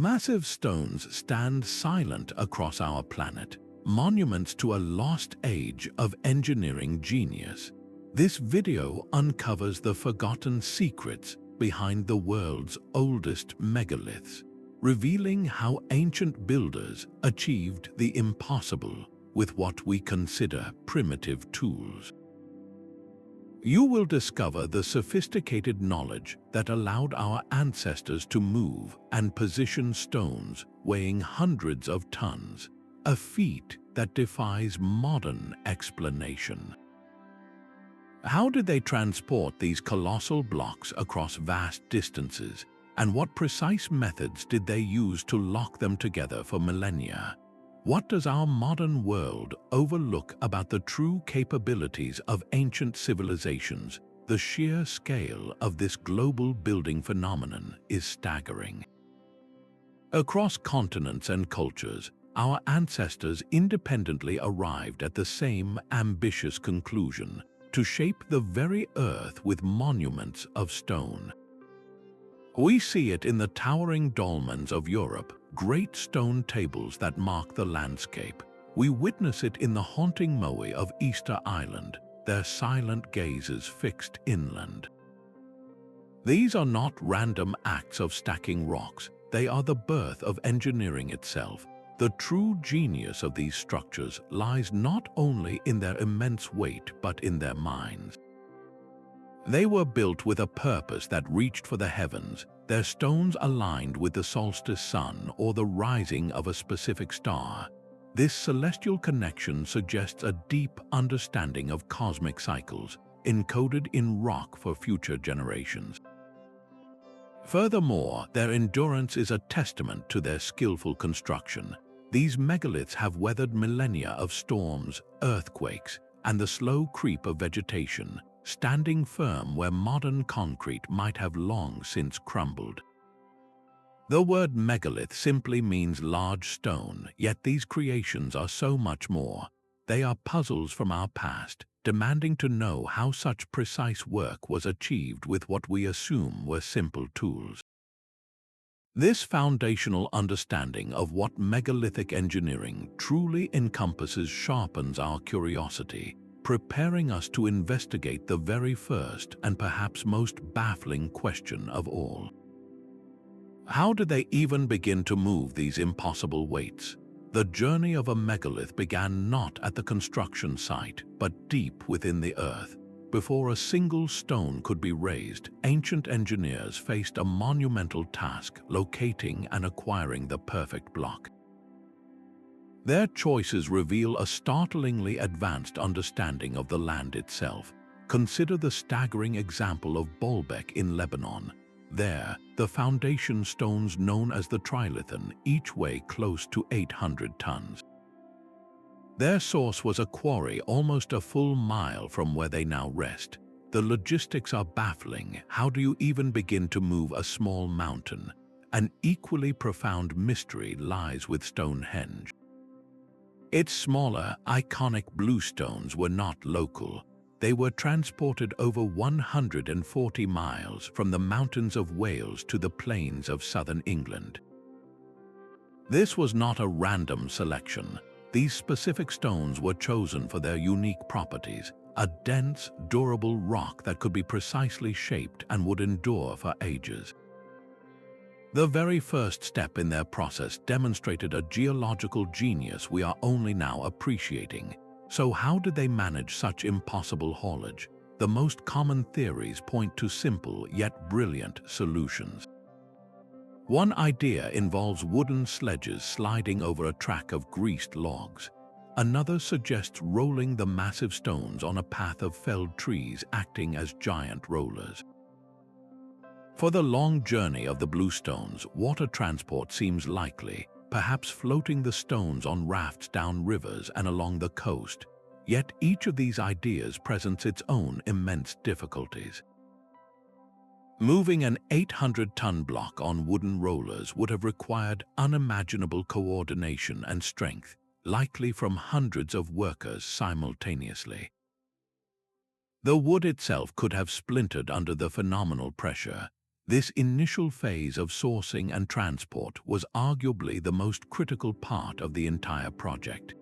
Massive stones stand silent across our planet, monuments to a lost age of engineering genius. This video uncovers the forgotten secrets behind the world's oldest megaliths, revealing how ancient builders achieved the impossible with what we consider primitive tools. You will discover the sophisticated knowledge that allowed our ancestors to move and position stones weighing hundreds of tons, a feat that defies modern explanation. How did they transport these colossal blocks across vast distances, and what precise methods did they use to lock them together for millennia? What does our modern world overlook about the true capabilities of ancient civilizations? The sheer scale of this global building phenomenon is staggering. Across continents and cultures, our ancestors independently arrived at the same ambitious conclusion: to shape the very earth with monuments of stone. We see it in the towering dolmens of Europe, great stone tables that mark the landscape. We witness it in the haunting moai of Easter Island, their silent gazes fixed inland. These are not random acts of stacking rocks, they are the birth of engineering itself. The true genius of these structures lies not only in their immense weight but in their minds. They were built with a purpose that reached for the heavens, their stones aligned with the solstice sun or the rising of a specific star. This celestial connection suggests a deep understanding of cosmic cycles, encoded in rock for future generations. Furthermore, their endurance is a testament to their skillful construction. These megaliths have weathered millennia of storms, earthquakes, and the slow creep of vegetation, standing firm where modern concrete might have long since crumbled. The word megalith simply means large stone, yet these creations are so much more. They are puzzles from our past, demanding to know how such precise work was achieved with what we assume were simple tools. This foundational understanding of what megalithic engineering truly encompasses sharpens our curiosity, preparing us to investigate the very first and perhaps most baffling question of all. How did they even begin to move these impossible weights? The journey of a megalith began not at the construction site, but deep within the earth. Before a single stone could be raised, ancient engineers faced a monumental task: locating and acquiring the perfect block. Their choices reveal a startlingly advanced understanding of the land itself. Consider the staggering example of Baalbek in Lebanon. There, the foundation stones known as the trilithon each weigh close to 800 tons. Their source was a quarry almost a full mile from where they now rest. The logistics are baffling. How do you even begin to move a small mountain? An equally profound mystery lies with Stonehenge. Its smaller, iconic blue stones were not local. They were transported over 140 miles from the mountains of Wales to the plains of southern England. This was not a random selection. These specific stones were chosen for their unique properties: a dense, durable rock that could be precisely shaped and would endure for ages. The very first step in their process demonstrated a geological genius we are only now appreciating. So how did they manage such impossible haulage? The most common theories point to simple yet brilliant solutions. One idea involves wooden sledges sliding over a track of greased logs. Another suggests rolling the massive stones on a path of felled trees, acting as giant rollers. For the long journey of the blue stones, water transport seems likely, perhaps floating the stones on rafts down rivers and along the coast. Yet each of these ideas presents its own immense difficulties. Moving an 800-ton block on wooden rollers would have required unimaginable coordination and strength, likely from hundreds of workers simultaneously. The wood itself could have splintered under the phenomenal pressure. This initial phase of sourcing and transport was arguably the most critical part of the entire project.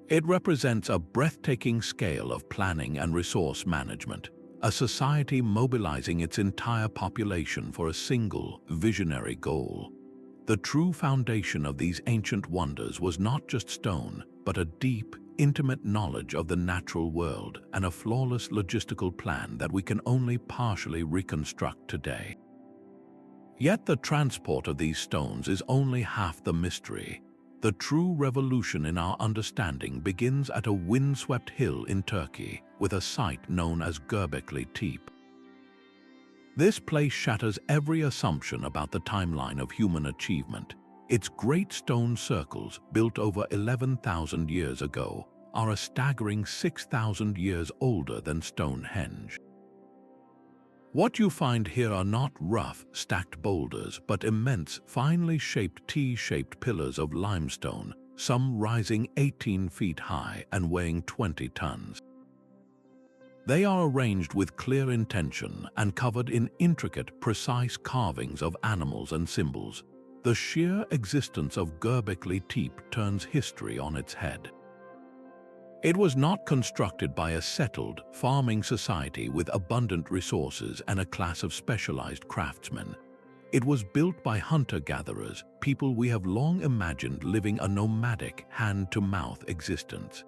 It represents a breathtaking scale of planning and resource management, a society mobilizing its entire population for a single, visionary goal. The true foundation of these ancient wonders was not just stone, but a deep, intimate knowledge of the natural world and a flawless logistical plan that we can only partially reconstruct today. Yet the transport of these stones is only half the mystery. The true revolution in our understanding begins at a windswept hill in Turkey, with a site known as Göbekli Tepe. This place shatters every assumption about the timeline of human achievement. Its great stone circles, built over 11,000 years ago, are a staggering 6,000 years older than Stonehenge. What you find here are not rough, stacked boulders, but immense, finely shaped T-shaped pillars of limestone, some rising 18 feet high and weighing 20 tons. They are arranged with clear intention and covered in intricate, precise carvings of animals and symbols. The sheer existence of Göbekli Tepe turns history on its head. It was not constructed by a settled, farming society with abundant resources and a class of specialized craftsmen. It was built by hunter-gatherers, people we have long imagined living a nomadic, hand-to-mouth existence.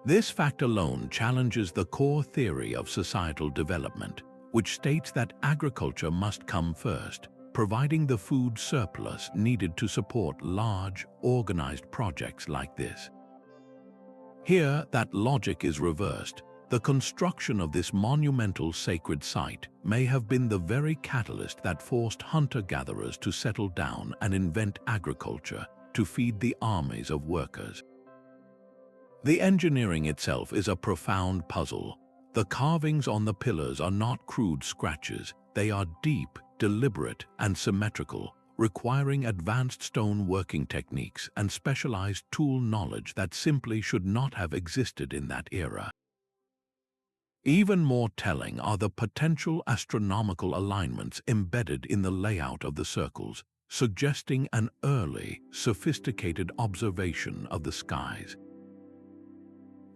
This fact alone challenges the core theory of societal development, which states that agriculture must come first, providing the food surplus needed to support large, organized projects like this. Here, that logic is reversed. The construction of this monumental sacred site may have been the very catalyst that forced hunter-gatherers to settle down and invent agriculture to feed the armies of workers. The engineering itself is a profound puzzle. The carvings on the pillars are not crude scratches. They are deep, deliberate, and symmetrical, requiring advanced stone working techniques and specialized tool knowledge that simply should not have existed in that era. Even more telling are the potential astronomical alignments embedded in the layout of the circles, suggesting an early, sophisticated observation of the skies.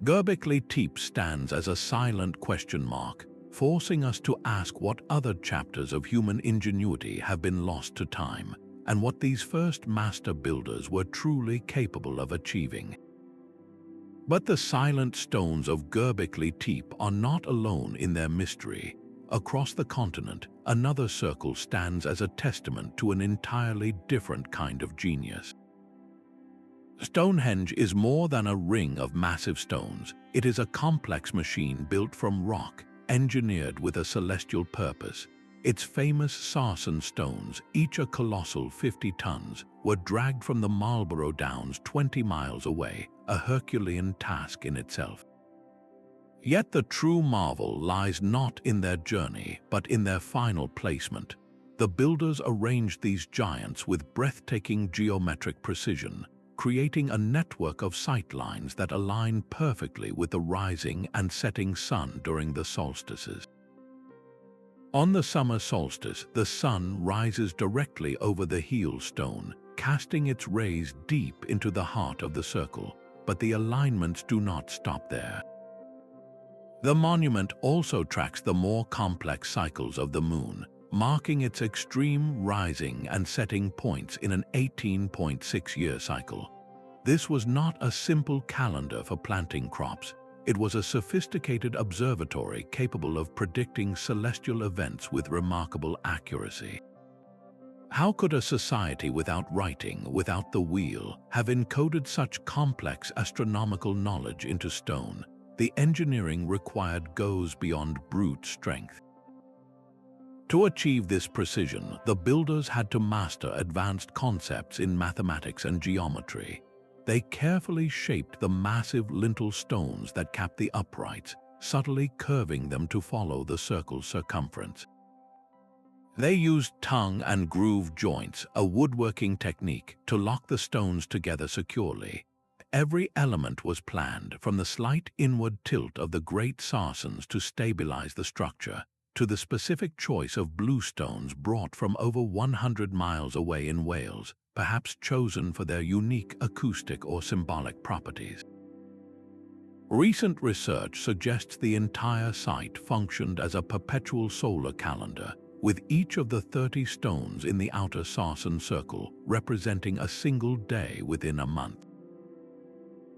Göbekli Tepe stands as a silent question mark, forcing us to ask what other chapters of human ingenuity have been lost to time, and what these first master builders were truly capable of achieving. But the silent stones of Göbekli Tepe are not alone in their mystery. Across the continent, another circle stands as a testament to an entirely different kind of genius. Stonehenge is more than a ring of massive stones. It is a complex machine built from rock, engineered with a celestial purpose. Its famous sarsen stones, each a colossal 50 tons, were dragged from the Marlborough Downs 20 miles away, a Herculean task in itself. Yet the true marvel lies not in their journey, but in their final placement. The builders arranged these giants with breathtaking geometric precision, creating a network of sightlines that align perfectly with the rising and setting sun during the solstices. On the summer solstice, the sun rises directly over the heel stone, casting its rays deep into the heart of the circle, but the alignments do not stop there. The monument also tracks the more complex cycles of the moon, marking its extreme rising and setting points in an 18.6-year cycle. This was not a simple calendar for planting crops. It was a sophisticated observatory capable of predicting celestial events with remarkable accuracy. How could a society without writing, without the wheel, have encoded such complex astronomical knowledge into stone? The engineering required goes beyond brute strength. To achieve this precision, the builders had to master advanced concepts in mathematics and geometry. They carefully shaped the massive lintel stones that capped the uprights, subtly curving them to follow the circle's circumference. They used tongue and groove joints, a woodworking technique, to lock the stones together securely. Every element was planned, from the slight inward tilt of the great sarsens to stabilize the structure, to the specific choice of blue stones brought from over 100 miles away in Wales, perhaps chosen for their unique acoustic or symbolic properties. Recent research suggests the entire site functioned as a perpetual solar calendar, with each of the 30 stones in the outer Sarsen circle representing a single day within a month.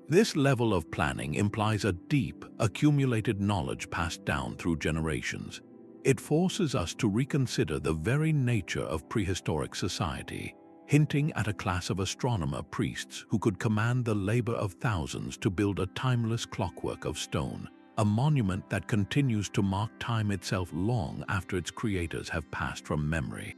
This level of planning implies a deep, accumulated knowledge passed down through generations. It forces us to reconsider the very nature of prehistoric society, hinting at a class of astronomer priests who could command the labor of thousands to build a timeless clockwork of stone, a monument that continues to mark time itself long after its creators have passed from memory.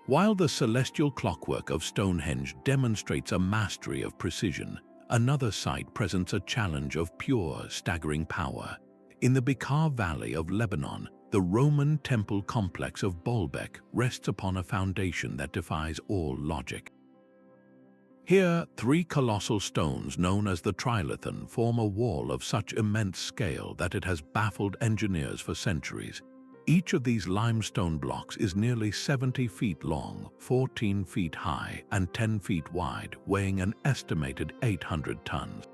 While the celestial clockwork of Stonehenge demonstrates a mastery of precision, another site presents a challenge of pure, staggering power. In the Bekaa Valley of Lebanon, the Roman temple complex of Baalbek rests upon a foundation that defies all logic. Here, 3 colossal stones known as the Trilithon form a wall of such immense scale that it has baffled engineers for centuries. Each of these limestone blocks is nearly 70 feet long, 14 feet high, and 10 feet wide, weighing an estimated 800 tons.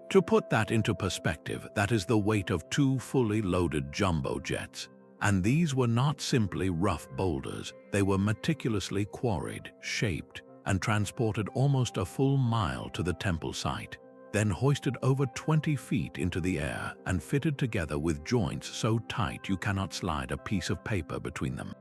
To put that into perspective, that is the weight of 2 fully loaded jumbo jets. And these were not simply rough boulders, they were meticulously quarried, shaped, and transported almost a full mile to the temple site, then hoisted over 20 feet into the air and fitted together with joints so tight you cannot slide a piece of paper between them.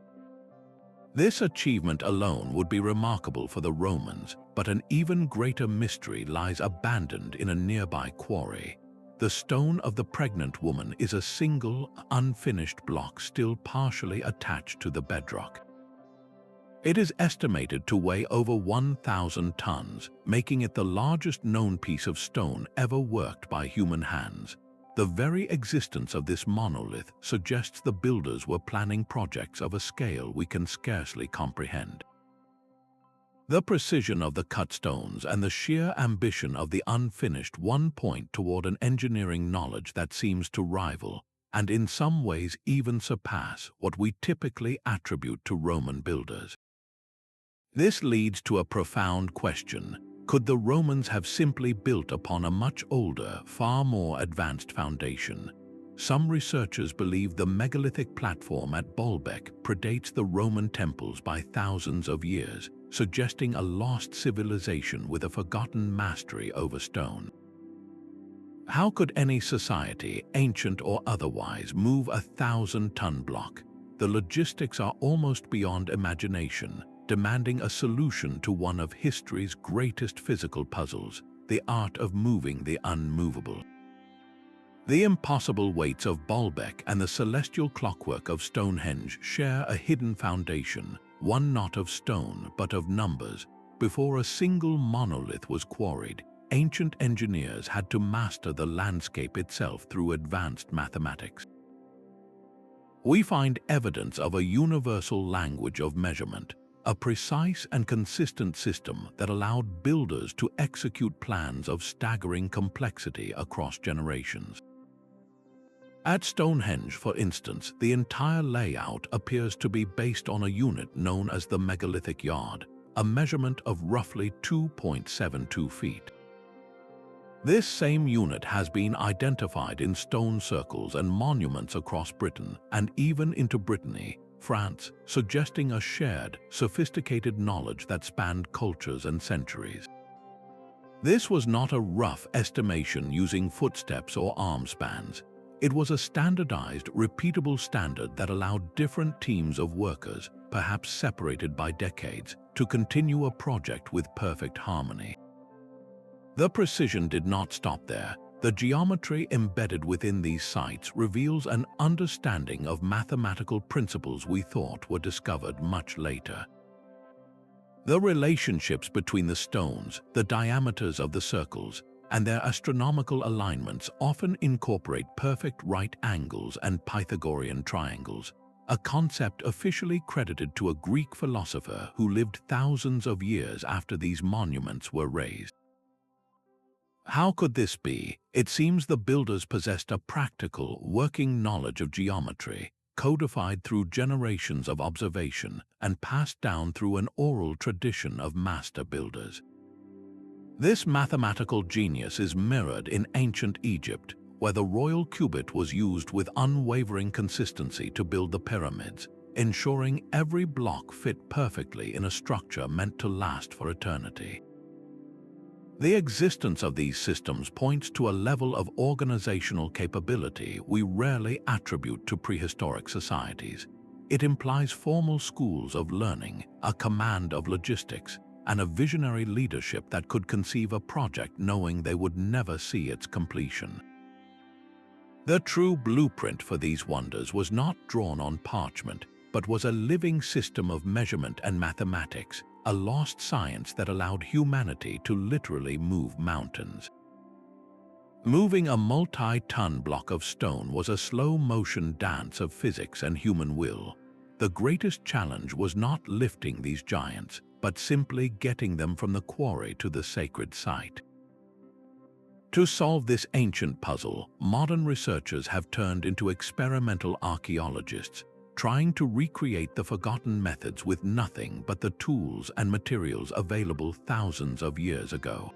This achievement alone would be remarkable for the Romans, but an even greater mystery lies abandoned in a nearby quarry. The stone of the pregnant woman is a single, unfinished block still partially attached to the bedrock. It is estimated to weigh over 1,000 tons, making it the largest known piece of stone ever worked by human hands. The very existence of this monolith suggests the builders were planning projects of a scale we can scarcely comprehend. The precision of the cut stones and the sheer ambition of the unfinished one point toward an engineering knowledge that seems to rival, and in some ways even surpass, what we typically attribute to Roman builders. This leads to a profound question. Could the Romans have simply built upon a much older, far more advanced foundation? Some researchers believe the megalithic platform at Baalbek predates the Roman temples by thousands of years, suggesting a lost civilization with a forgotten mastery over stone. How could any society, ancient or otherwise, move a 1,000-ton block? The logistics are almost beyond imagination, demanding a solution to one of history's greatest physical puzzles, the art of moving the unmovable. The impossible weights of Baalbek and the celestial clockwork of Stonehenge share a hidden foundation, one not of stone but of numbers. Before a single monolith was quarried, ancient engineers had to master the landscape itself through advanced mathematics. We find evidence of a universal language of measurement, a precise and consistent system that allowed builders to execute plans of staggering complexity across generations. At Stonehenge, for instance, the entire layout appears to be based on a unit known as the megalithic yard, a measurement of roughly 2.72 feet. This same unit has been identified in stone circles and monuments across Britain and even into Brittany, France, suggesting a shared, sophisticated knowledge that spanned cultures and centuries. This was not a rough estimation using footsteps or arm spans. It was a standardized, repeatable standard that allowed different teams of workers, perhaps separated by decades, to continue a project with perfect harmony. The precision did not stop there. The geometry embedded within these sites reveals an understanding of mathematical principles we thought were discovered much later. The relationships between the stones, the diameters of the circles, and their astronomical alignments often incorporate perfect right angles and Pythagorean triangles, a concept officially credited to a Greek philosopher who lived thousands of years after these monuments were raised. How could this be? It seems the builders possessed a practical, working knowledge of geometry, codified through generations of observation and passed down through an oral tradition of master builders. This mathematical genius is mirrored in ancient Egypt, where the royal cubit was used with unwavering consistency to build the pyramids, ensuring every block fit perfectly in a structure meant to last for eternity. The existence of these systems points to a level of organizational capability we rarely attribute to prehistoric societies. It implies formal schools of learning, a command of logistics, and a visionary leadership that could conceive a project knowing they would never see its completion. The true blueprint for these wonders was not drawn on parchment, but was a living system of measurement and mathematics, a lost science that allowed humanity to literally move mountains. Moving a multi-ton block of stone was a slow-motion dance of physics and human will. The greatest challenge was not lifting these giants, but simply getting them from the quarry to the sacred site. To solve this ancient puzzle, modern researchers have turned into experimental archaeologists, trying to recreate the forgotten methods with nothing but the tools and materials available thousands of years ago.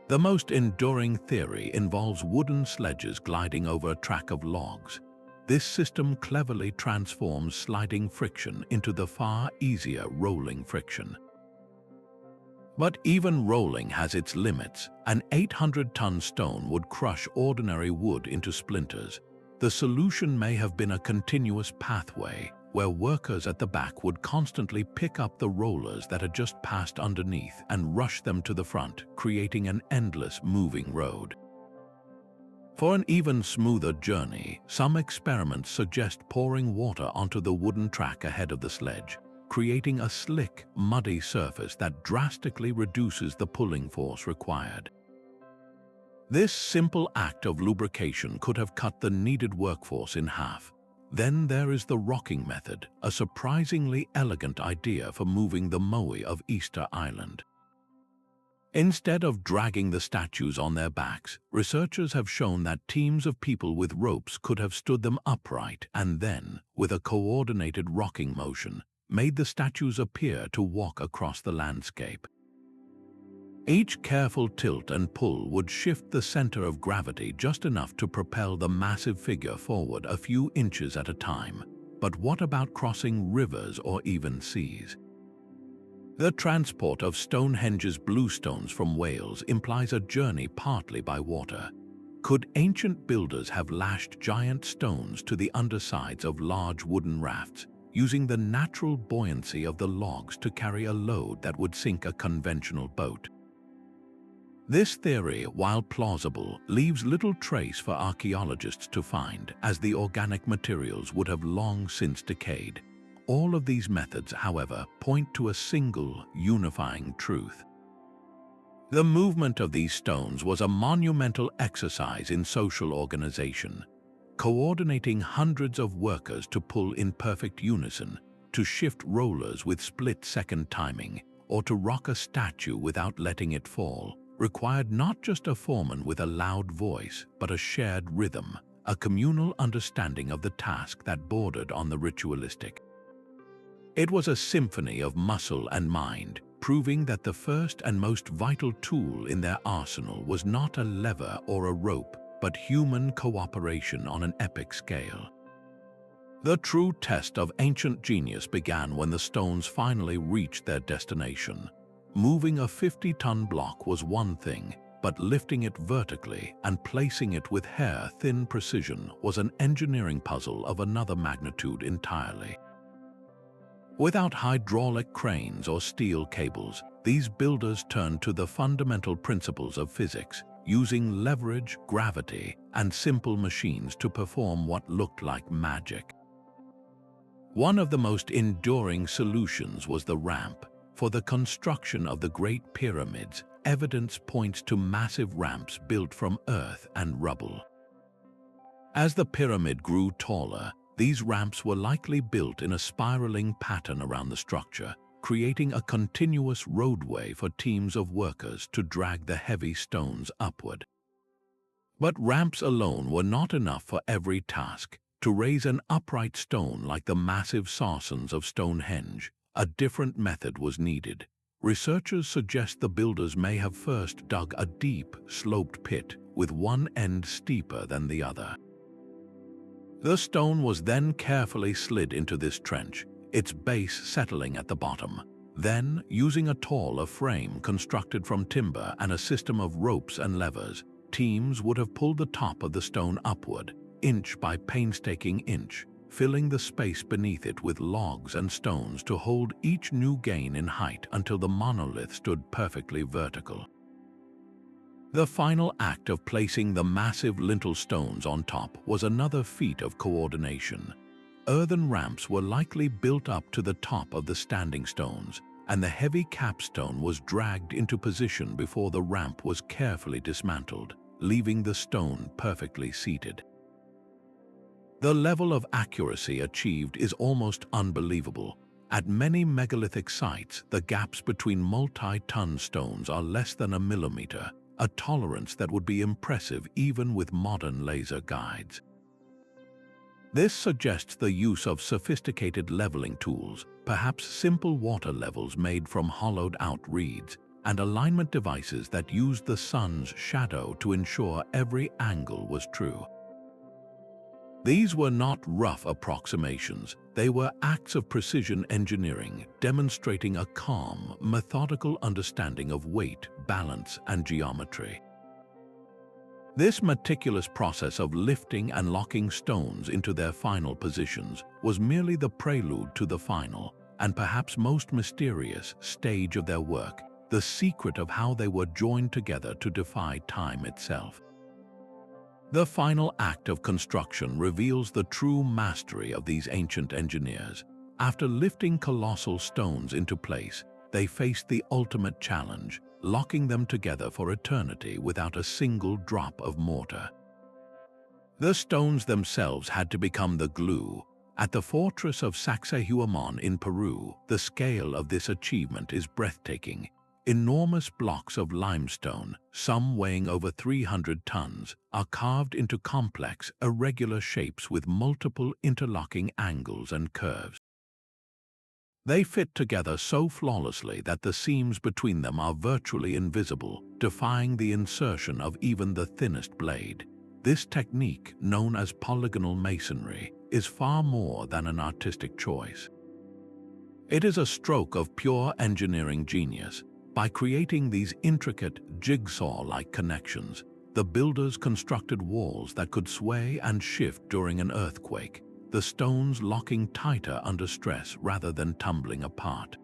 The most enduring theory involves wooden sledges gliding over a track of logs. This system cleverly transforms sliding friction into the far easier rolling friction. But even rolling has its limits. An 800-ton stone would crush ordinary wood into splinters. The solution may have been a continuous pathway, where workers at the back would constantly pick up the rollers that had just passed underneath and rush them to the front, creating an endless moving road. For an even smoother journey, some experiments suggest pouring water onto the wooden track ahead of the sledge, creating a slick, muddy surface that drastically reduces the pulling force required. This simple act of lubrication could have cut the needed workforce in half. Then there is the rocking method, a surprisingly elegant idea for moving the moai of Easter Island. Instead of dragging the statues on their backs, researchers have shown that teams of people with ropes could have stood them upright and then, with a coordinated rocking motion, made the statues appear to walk across the landscape. Each careful tilt and pull would shift the center of gravity just enough to propel the massive figure forward a few inches at a time. But what about crossing rivers or even seas? The transport of Stonehenge's bluestones from Wales implies a journey partly by water. Could ancient builders have lashed giant stones to the undersides of large wooden rafts, using the natural buoyancy of the logs to carry a load that would sink a conventional boat? This theory, while plausible, leaves little trace for archaeologists to find, as the organic materials would have long since decayed. All of these methods, however, point to a single, unifying truth. The movement of these stones was a monumental exercise in social organization, coordinating hundreds of workers to pull in perfect unison, to shift rollers with split-second timing, or to rock a statue without letting it fall, required not just a foreman with a loud voice, but a shared rhythm, a communal understanding of the task that bordered on the ritualistic. It was a symphony of muscle and mind, proving that the first and most vital tool in their arsenal was not a lever or a rope, but human cooperation on an epic scale. The true test of ancient genius began when the stones finally reached their destination. Moving a 50-ton block was one thing, but lifting it vertically and placing it with hair-thin precision was an engineering puzzle of another magnitude entirely. Without hydraulic cranes or steel cables, these builders turned to the fundamental principles of physics, using leverage, gravity, and simple machines to perform what looked like magic. One of the most enduring solutions was the ramp. For the construction of the Great Pyramids, evidence points to massive ramps built from earth and rubble. As the pyramid grew taller, these ramps were likely built in a spiraling pattern around the structure, creating a continuous roadway for teams of workers to drag the heavy stones upward. But ramps alone were not enough for every task. To raise an upright stone like the massive sarcens of Stonehenge, a different method was needed. Researchers suggest the builders may have first dug a deep, sloped pit with one end steeper than the other. The stone was then carefully slid into this trench, its base settling at the bottom. Then, using a taller frame constructed from timber and a system of ropes and levers, teams would have pulled the top of the stone upward, inch by painstaking inch, filling the space beneath it with logs and stones to hold each new gain in height until the monolith stood perfectly vertical. The final act of placing the massive lintel stones on top was another feat of coordination. Earthen ramps were likely built up to the top of the standing stones, and the heavy capstone was dragged into position before the ramp was carefully dismantled, leaving the stone perfectly seated. The level of accuracy achieved is almost unbelievable. At many megalithic sites, the gaps between multi-ton stones are less than a millimeter, a tolerance that would be impressive even with modern laser guides. This suggests the use of sophisticated leveling tools, perhaps simple water levels made from hollowed-out reeds, and alignment devices that used the sun's shadow to ensure every angle was true. These were not rough approximations, they were acts of precision engineering, demonstrating a calm, methodical understanding of weight, balance, and geometry. This meticulous process of lifting and locking stones into their final positions was merely the prelude to the final, and perhaps most mysterious, stage of their work, the secret of how they were joined together to defy time itself. The final act of construction reveals the true mastery of these ancient engineers. After lifting colossal stones into place, they faced the ultimate challenge, locking them together for eternity without a single drop of mortar. The stones themselves had to become the glue. At the fortress of Sacsayhuaman in Peru, the scale of this achievement is breathtaking. Enormous blocks of limestone, some weighing over 300 tons, are carved into complex, irregular shapes with multiple interlocking angles and curves. They fit together so flawlessly that the seams between them are virtually invisible, defying the insertion of even the thinnest blade. This technique, known as polygonal masonry, is far more than an artistic choice. It is a stroke of pure engineering genius. By creating these intricate, jigsaw-like connections, the builders constructed walls that could sway and shift during an earthquake, the stones locking tighter under stress rather than tumbling apart.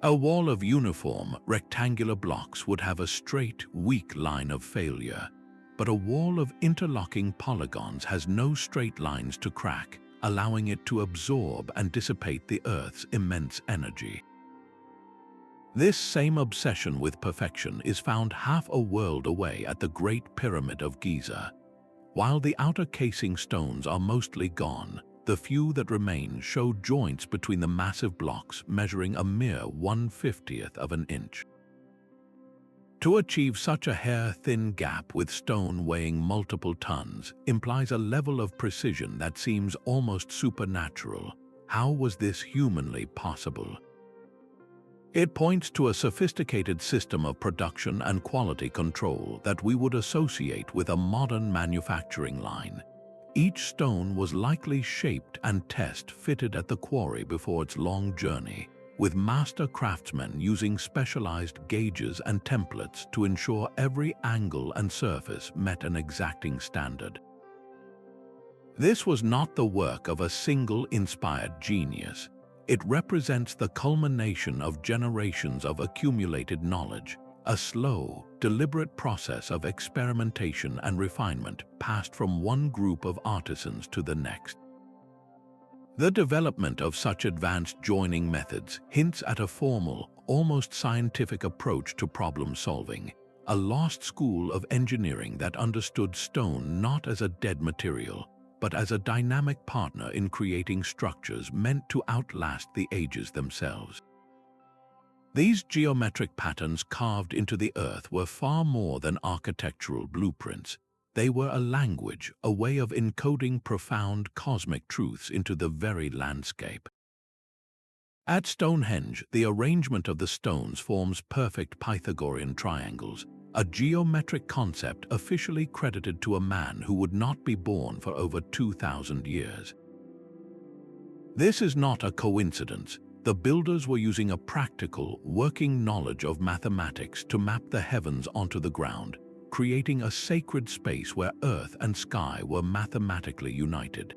A wall of uniform, rectangular blocks would have a straight, weak line of failure, but a wall of interlocking polygons has no straight lines to crack, allowing it to absorb and dissipate the Earth's immense energy. This same obsession with perfection is found half a world away at the Great Pyramid of Giza. While the outer casing stones are mostly gone, the few that remain show joints between the massive blocks measuring a mere 1/50th of an inch. To achieve such a hair-thin gap with stone weighing multiple tons implies a level of precision that seems almost supernatural. How was this humanly possible? It points to a sophisticated system of production and quality control that we would associate with a modern manufacturing line. Each stone was likely shaped and test-fitted at the quarry before its long journey, with master craftsmen using specialized gauges and templates to ensure every angle and surface met an exacting standard. This was not the work of a single inspired genius. It represents the culmination of generations of accumulated knowledge, a slow, deliberate process of experimentation and refinement passed from one group of artisans to the next. The development of such advanced joining methods hints at a formal, almost scientific approach to problem solving, a lost school of engineering that understood stone not as a dead material, but as a dynamic partner in creating structures meant to outlast the ages themselves. These geometric patterns carved into the earth were far more than architectural blueprints. They were a language, a way of encoding profound cosmic truths into the very landscape. At Stonehenge, the arrangement of the stones forms perfect Pythagorean triangles, a geometric concept officially credited to a man who would not be born for over 2,000 years. This is not a coincidence. The builders were using a practical, working knowledge of mathematics to map the heavens onto the ground, creating a sacred space where earth and sky were mathematically united.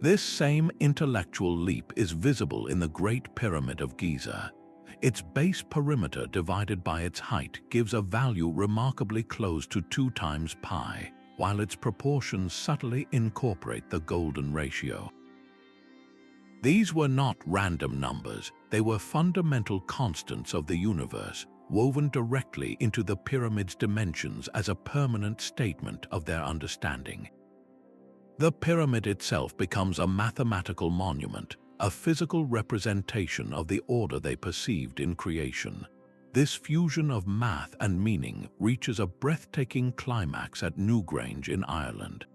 This same intellectual leap is visible in the Great Pyramid of Giza. Its base perimeter divided by its height gives a value remarkably close to 2 times pi, while its proportions subtly incorporate the golden ratio. These were not random numbers, they were fundamental constants of the universe, woven directly into the pyramid's dimensions as a permanent statement of their understanding. The pyramid itself becomes a mathematical monument, a physical representation of the order they perceived in creation. This fusion of math and meaning reaches a breathtaking climax at Newgrange in Ireland.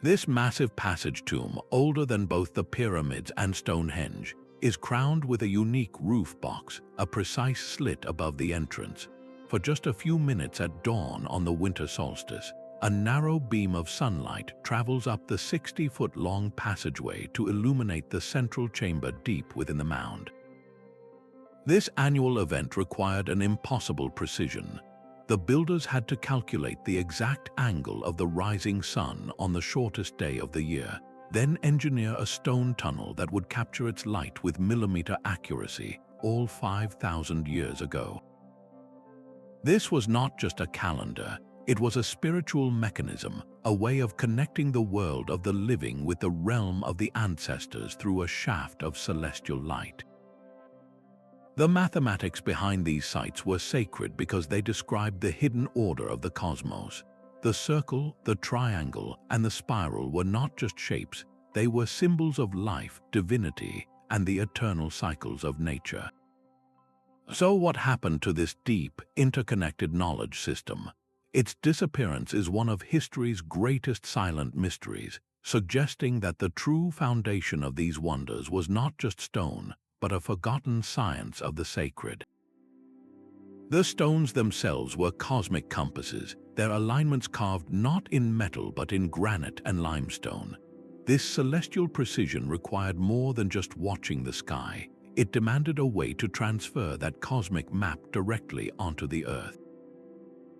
This massive passage tomb, older than both the pyramids and Stonehenge, is crowned with a unique roof box, a precise slit above the entrance. For just a few minutes at dawn on the winter solstice, a narrow beam of sunlight travels up the 60-foot-long passageway to illuminate the central chamber deep within the mound. This annual event required an impossible precision. The builders had to calculate the exact angle of the rising sun on the shortest day of the year, then engineer a stone tunnel that would capture its light with millimeter accuracy, all 5,000 years ago. This was not just a calendar, it was a spiritual mechanism, a way of connecting the world of the living with the realm of the ancestors through a shaft of celestial light. The mathematics behind these sites were sacred because they described the hidden order of the cosmos. The circle, the triangle, and the spiral were not just shapes, they were symbols of life, divinity, and the eternal cycles of nature. So what happened to this deep, interconnected knowledge system? Its disappearance is one of history's greatest silent mysteries, suggesting that the true foundation of these wonders was not just stone, but a forgotten science of the sacred. The stones themselves were cosmic compasses, their alignments carved not in metal but in granite and limestone. This celestial precision required more than just watching the sky. It demanded a way to transfer that cosmic map directly onto the earth.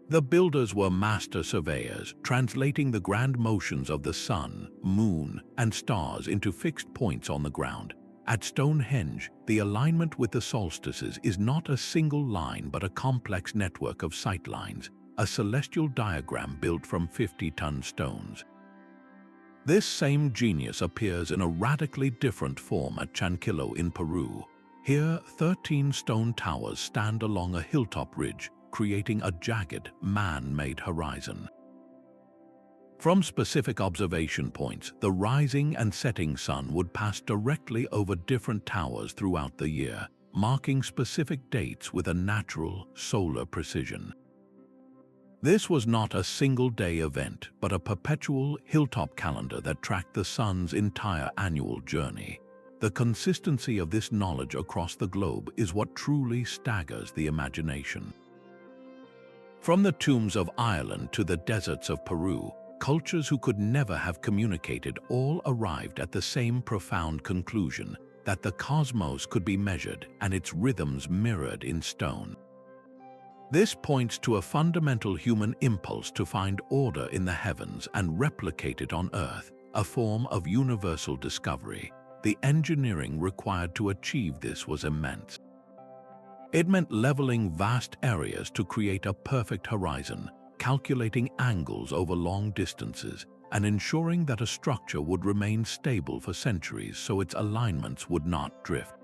The builders were master surveyors, translating the grand motions of the sun, moon, and stars into fixed points on the ground. At Stonehenge, the alignment with the solstices is not a single line but a complex network of sightlines, a celestial diagram built from 50-ton stones. This same genius appears in a radically different form at Chanquillo in Peru. Here, 13 stone towers stand along a hilltop ridge, creating a jagged, man-made horizon. From specific observation points, the rising and setting sun would pass directly over different towers throughout the year, marking specific dates with a natural, solar precision. This was not a single-day event, but a perpetual hilltop calendar that tracked the sun's entire annual journey. The consistency of this knowledge across the globe is what truly staggers the imagination. From the tombs of Ireland to the deserts of Peru, cultures who could never have communicated all arrived at the same profound conclusion, that the cosmos could be measured and its rhythms mirrored in stone. This points to a fundamental human impulse to find order in the heavens and replicate it on Earth, a form of universal discovery. The engineering required to achieve this was immense. It meant leveling vast areas to create a perfect horizon, calculating angles over long distances, and ensuring that a structure would remain stable for centuries so its alignments would not drift.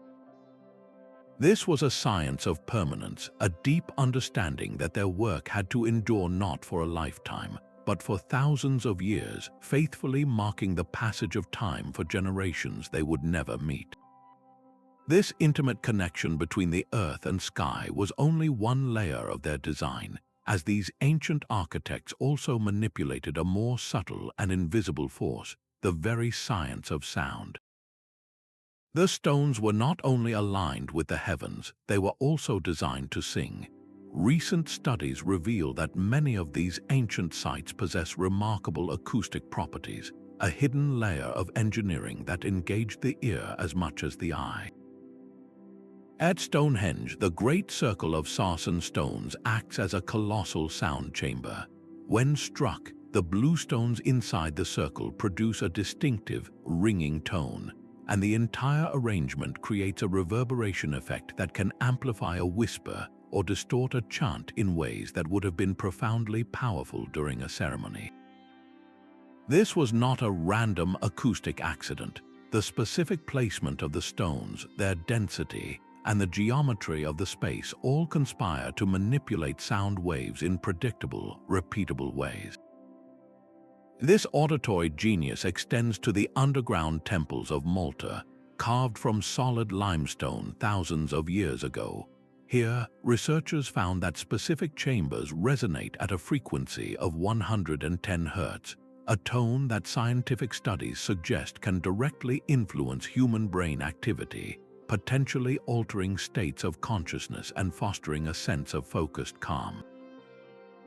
This was a science of permanence, a deep understanding that their work had to endure not for a lifetime, but for thousands of years, faithfully marking the passage of time for generations they would never meet. This intimate connection between the earth and sky was only one layer of their design, as these ancient architects also manipulated a more subtle and invisible force, the very science of sound. The stones were not only aligned with the heavens, they were also designed to sing. Recent studies reveal that many of these ancient sites possess remarkable acoustic properties, a hidden layer of engineering that engaged the ear as much as the eye. At Stonehenge, the Great Circle of sarsen stones acts as a colossal sound chamber. When struck, the blue stones inside the circle produce a distinctive, ringing tone, and the entire arrangement creates a reverberation effect that can amplify a whisper or distort a chant in ways that would have been profoundly powerful during a ceremony. This was not a random acoustic accident. The specific placement of the stones, their density, and the geometry of the space all conspire to manipulate sound waves in predictable, repeatable ways. This auditory genius extends to the underground temples of Mortar, carved from solid limestone thousands of years ago. Here, researchers found that specific chambers resonate at a frequency of 110 Hz, a tone that scientific studies suggest can directly influence human brain activity, potentially altering states of consciousness and fostering a sense of focused calm.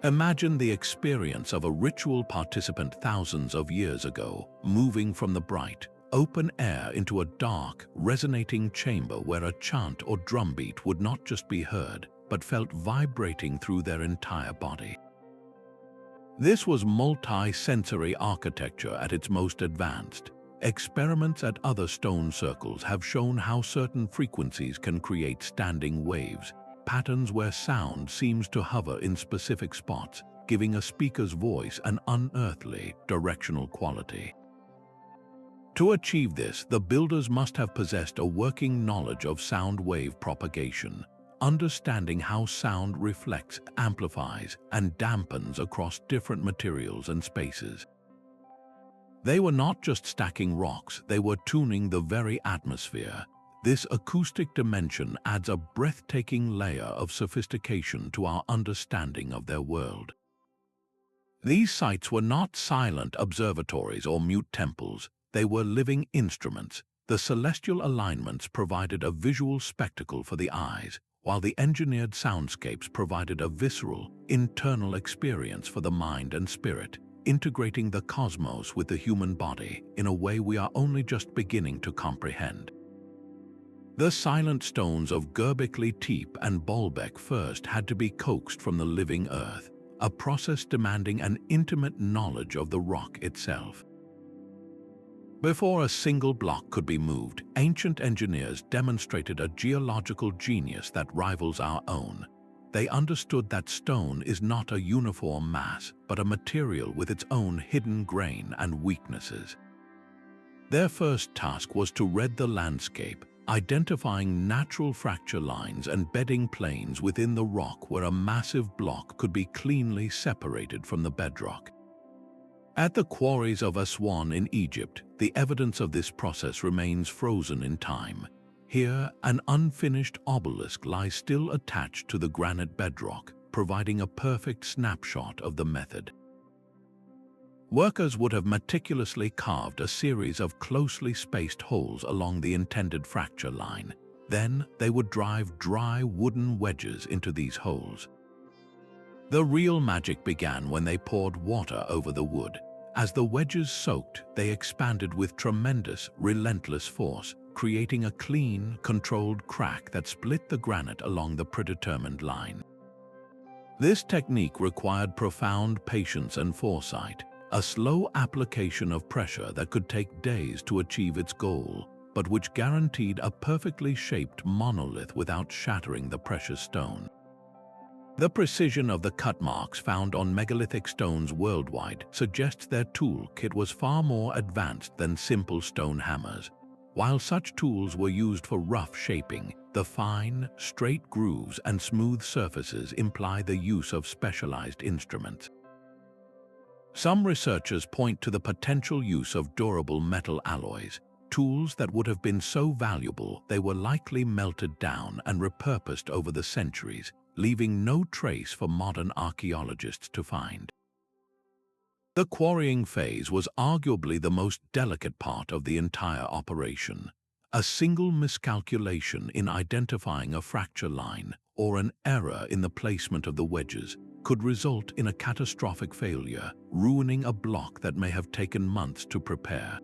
Imagine the experience of a ritual participant thousands of years ago, moving from the bright, open air into a dark, resonating chamber where a chant or drumbeat would not just be heard, but felt vibrating through their entire body. This was multi-sensory architecture at its most advanced. Experiments at other stone circles have shown how certain frequencies can create standing waves, patterns where sound seems to hover in specific spots, giving a speaker's voice an unearthly, directional quality. To achieve this, the builders must have possessed a working knowledge of sound wave propagation, understanding how sound reflects, amplifies, and dampens across different materials and spaces. They were not just stacking rocks, they were tuning the very atmosphere. This acoustic dimension adds a breathtaking layer of sophistication to our understanding of their world. These sites were not silent observatories or mute temples, they were living instruments. The celestial alignments provided a visual spectacle for the eyes, while the engineered soundscapes provided a visceral, internal experience for the mind and spirit, integrating the cosmos with the human body in a way we are only just beginning to comprehend. The silent stones of Göbekli Tepe and Baalbek first had to be coaxed from the living earth, a process demanding an intimate knowledge of the rock itself. Before a single block could be moved, ancient engineers demonstrated a geological genius that rivals our own. They understood that stone is not a uniform mass, but a material with its own hidden grain and weaknesses. Their first task was to read the landscape, identifying natural fracture lines and bedding planes within the rock where a massive block could be cleanly separated from the bedrock. At the quarries of Aswan in Egypt, the evidence of this process remains frozen in time. Here, an unfinished obelisk lies still attached to the granite bedrock, providing a perfect snapshot of the method. Workers would have meticulously carved a series of closely spaced holes along the intended fracture line. Then, they would drive dry wooden wedges into these holes. The real magic began when they poured water over the wood. As the wedges soaked, they expanded with tremendous, relentless force, creating a clean, controlled crack that split the granite along the predetermined line. This technique required profound patience and foresight, a slow application of pressure that could take days to achieve its goal, but which guaranteed a perfectly shaped monolith without shattering the precious stone. The precision of the cut marks found on megalithic stones worldwide suggests their toolkit was far more advanced than simple stone hammers. While such tools were used for rough shaping, the fine, straight grooves and smooth surfaces imply the use of specialized instruments. Some researchers point to the potential use of durable metal alloys, tools that would have been so valuable they were likely melted down and repurposed over the centuries, leaving no trace for modern archaeologists to find. The quarrying phase was arguably the most delicate part of the entire operation. A single miscalculation in identifying a fracture line or an error in the placement of the wedges could result in a catastrophic failure, ruining a block that may have taken months to prepare.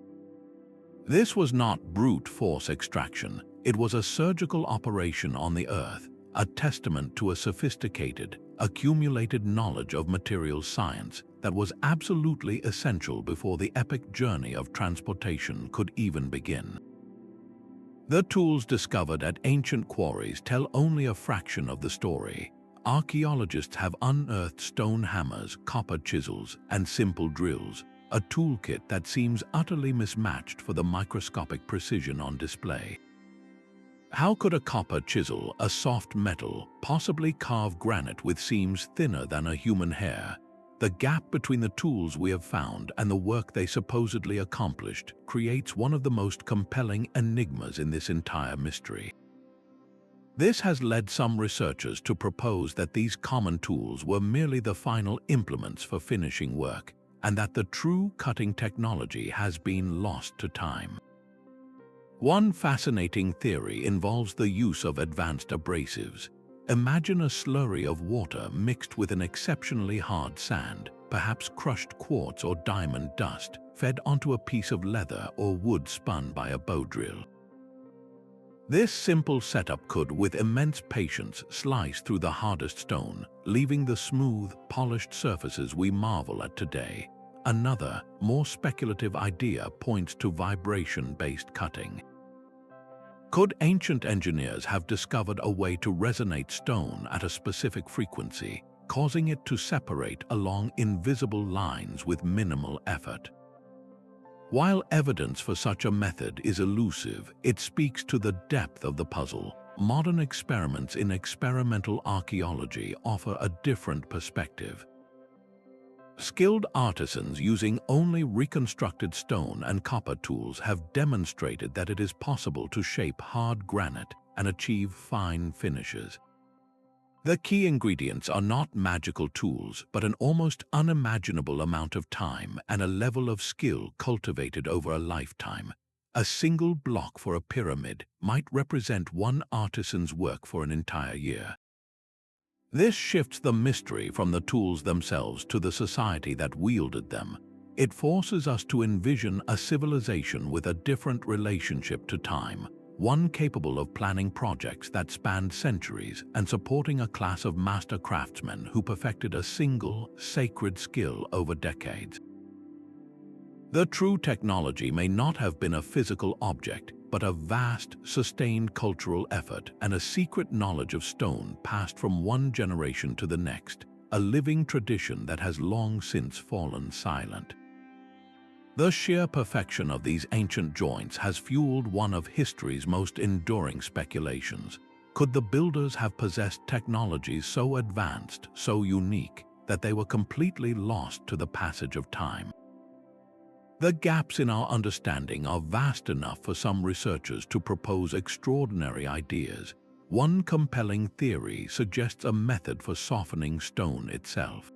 This was not brute force extraction, it was a surgical operation on the earth, a testament to a sophisticated, accumulated knowledge of materials science that was absolutely essential before the epic journey of transportation could even begin. The tools discovered at ancient quarries tell only a fraction of the story. Archaeologists have unearthed stone hammers, copper chisels, and simple drills, a toolkit that seems utterly mismatched for the microscopic precision on display. How could a copper chisel, a soft metal, possibly carve granite with seams thinner than a human hair? The gap between the tools we have found and the work they supposedly accomplished creates one of the most compelling enigmas in this entire mystery. This has led some researchers to propose that these common tools were merely the final implements for finishing work, and that the true cutting technology has been lost to time. One fascinating theory involves the use of advanced abrasives. Imagine a slurry of water mixed with an exceptionally hard sand, perhaps crushed quartz or diamond dust, fed onto a piece of leather or wood spun by a bow drill. This simple setup could, with immense patience, slice through the hardest stone, leaving the smooth, polished surfaces we marvel at today. Another, more speculative idea points to vibration-based cutting. Could ancient engineers have discovered a way to resonate stone at a specific frequency, causing it to separate along invisible lines with minimal effort? While evidence for such a method is elusive, it speaks to the depth of the puzzle. Modern experiments in experimental archaeology offer a different perspective. Skilled artisans using only reconstructed stone and copper tools have demonstrated that it is possible to shape hard granite and achieve fine finishes. The key ingredients are not magical tools, but an almost unimaginable amount of time and a level of skill cultivated over a lifetime. A single block for a pyramid might represent one artisan's work for an entire year. This shifts the mystery from the tools themselves to the society that wielded them. It forces us to envision a civilization with a different relationship to time, one capable of planning projects that spanned centuries and supporting a class of master craftsmen who perfected a single, sacred skill over decades. The true technology may not have been a physical object, but a vast, sustained cultural effort and a secret knowledge of stone passed from one generation to the next, a living tradition that has long since fallen silent. The sheer perfection of these ancient joints has fueled one of history's most enduring speculations. Could the builders have possessed technologies so advanced, so unique, that they were completely lost to the passage of time? The gaps in our understanding are vast enough for some researchers to propose extraordinary ideas. One compelling theory suggests a method for softening stone itself.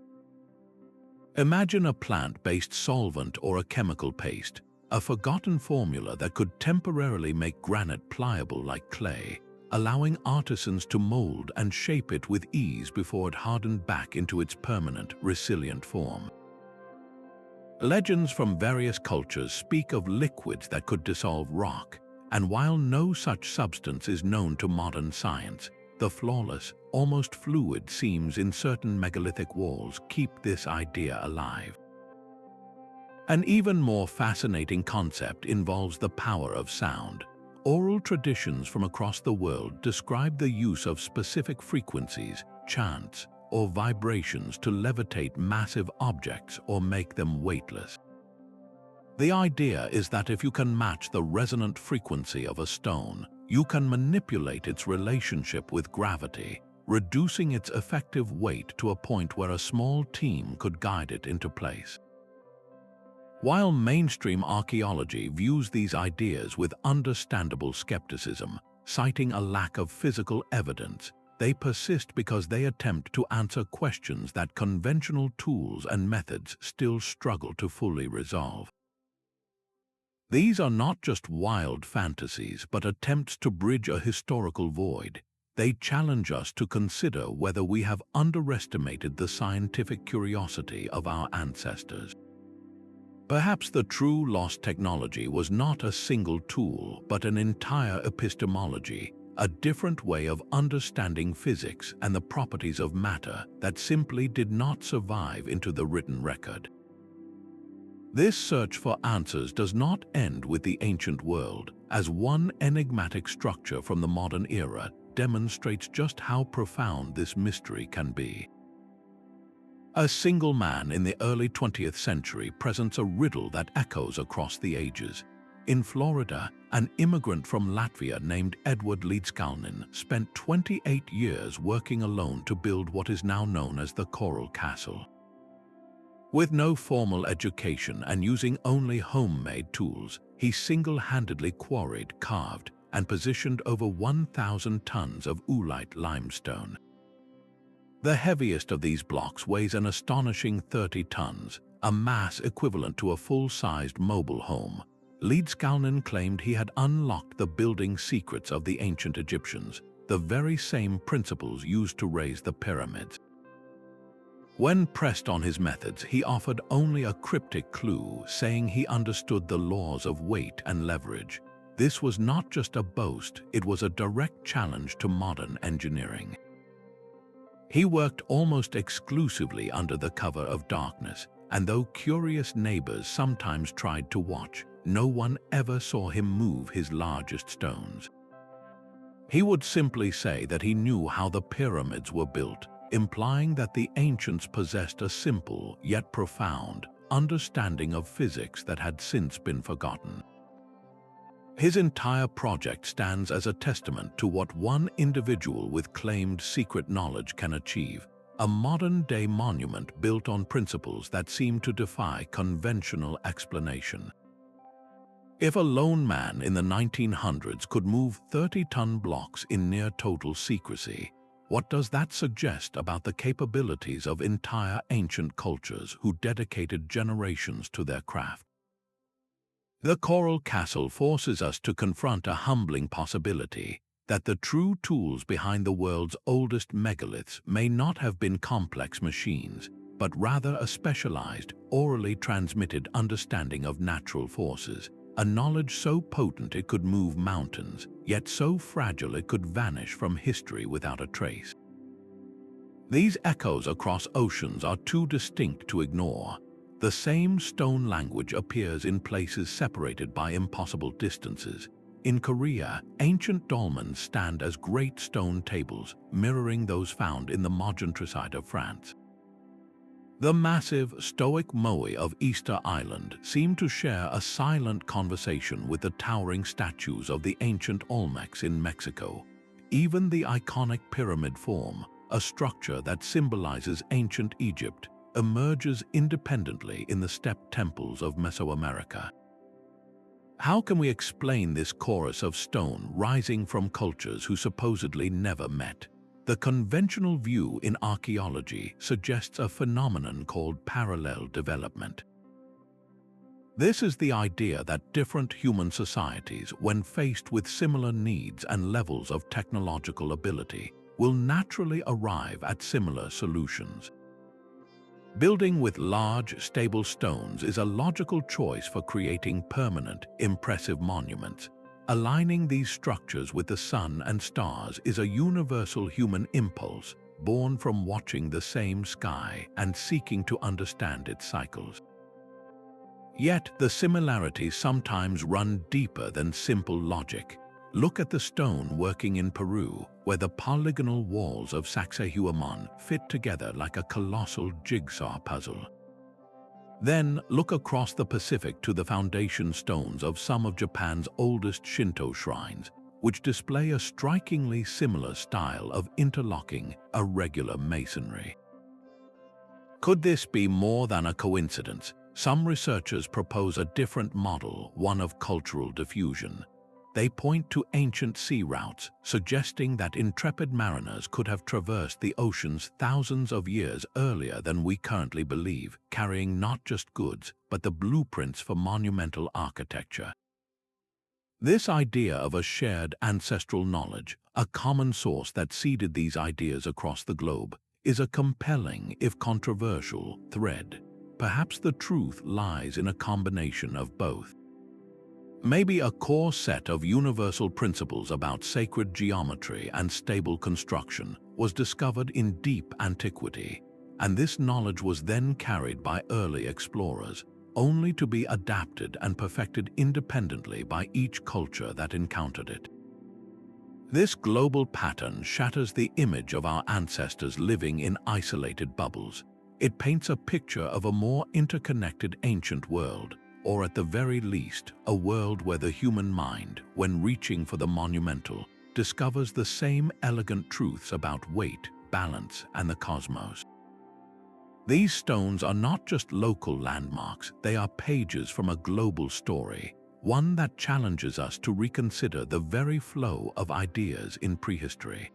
Imagine a plant-based solvent or a chemical paste, a forgotten formula that could temporarily make granite pliable like clay, allowing artisans to mold and shape it with ease before it hardened back into its permanent, resilient form. Legends from various cultures speak of liquids that could dissolve rock, and while no such substance is known to modern science, the flawless, almost fluid seams in certain megalithic walls keep this idea alive. An even more fascinating concept involves the power of sound. Oral traditions from across the world describe the use of specific frequencies, chants, or vibrations to levitate massive objects or make them weightless. The idea is that if you can match the resonant frequency of a stone, you can manipulate its relationship with gravity, reducing its effective weight to a point where a small team could guide it into place. While mainstream archaeology views these ideas with understandable skepticism, citing a lack of physical evidence, they persist because they attempt to answer questions that conventional tools and methods still struggle to fully resolve. These are not just wild fantasies, but attempts to bridge a historical void. They challenge us to consider whether we have underestimated the scientific curiosity of our ancestors. Perhaps the true lost technology was not a single tool, but an entire epistemology, a different way of understanding physics and the properties of matter that simply did not survive into the written record. This search for answers does not end with the ancient world, as one enigmatic structure from the modern era demonstrates just how profound this mystery can be. A single man in the early 20th century presents a riddle that echoes across the ages. In Florida, an immigrant from Latvia named Edward Leedskalnin spent 28 years working alone to build what is now known as the Coral Castle. With no formal education and using only homemade tools, he single-handedly quarried, carved, and positioned over 1,000 tons of oolite limestone. The heaviest of these blocks weighs an astonishing 30 tons, a mass equivalent to a full-sized mobile home. Leedskalnin claimed he had unlocked the building secrets of the ancient Egyptians, the very same principles used to raise the pyramids. When pressed on his methods, he offered only a cryptic clue, saying he understood the laws of weight and leverage. This was not just a boast, it was a direct challenge to modern engineering. He worked almost exclusively under the cover of darkness, and though curious neighbors sometimes tried to watch, no one ever saw him move his largest stones. He would simply say that he knew how the pyramids were built, implying that the ancients possessed a simple yet profound understanding of physics that had since been forgotten. His entire project stands as a testament to what one individual with claimed secret knowledge can achieve, a modern-day monument built on principles that seem to defy conventional explanation. If a lone man in the 1900s could move 30-ton blocks in near-total secrecy, what does that suggest about the capabilities of entire ancient cultures who dedicated generations to their craft? The Coral Castle forces us to confront a humbling possibility that the true tools behind the world's oldest megaliths may not have been complex machines, but rather a specialized, orally transmitted understanding of natural forces, a knowledge so potent it could move mountains, yet so fragile it could vanish from history without a trace. These echoes across oceans are too distinct to ignore. The same stone language appears in places separated by impossible distances. In Korea, ancient dolmens stand as great stone tables, mirroring those found in the Mogontracite of France. The massive, stoic moai of Easter Island seem to share a silent conversation with the towering statues of the ancient Olmecs in Mexico. Even the iconic pyramid form, a structure that symbolizes ancient Egypt, emerges independently in the steppe temples of Mesoamerica. How can we explain this chorus of stone rising from cultures who supposedly never met? The conventional view in archaeology suggests a phenomenon called parallel development. This is the idea that different human societies, when faced with similar needs and levels of technological ability, will naturally arrive at similar solutions. Building with large, stable stones is a logical choice for creating permanent, impressive monuments. Aligning these structures with the sun and stars is a universal human impulse, born from watching the same sky and seeking to understand its cycles. Yet, the similarities sometimes run deeper than simple logic. Look at the stone working in Peru, where the polygonal walls of Sacsayhuaman fit together like a colossal jigsaw puzzle. Then look across the Pacific to the foundation stones of some of Japan's oldest Shinto shrines, which display a strikingly similar style of interlocking, irregular masonry. Could this be more than a coincidence? Some researchers propose a different model, one of cultural diffusion. They point to ancient sea routes, suggesting that intrepid mariners could have traversed the oceans thousands of years earlier than we currently believe, carrying not just goods, but the blueprints for monumental architecture. This idea of a shared ancestral knowledge, a common source that seeded these ideas across the globe, is a compelling, if controversial, thread. Perhaps the truth lies in a combination of both. Maybe a core set of universal principles about sacred geometry and stable construction was discovered in deep antiquity, and this knowledge was then carried by early explorers, only to be adapted and perfected independently by each culture that encountered it. This global pattern shatters the image of our ancestors living in isolated bubbles. It paints a picture of a more interconnected ancient world, or at the very least, a world where the human mind, when reaching for the monumental, discovers the same elegant truths about weight, balance, and the cosmos. These stones are not just local landmarks, they are pages from a global story, one that challenges us to reconsider the very flow of ideas in prehistory.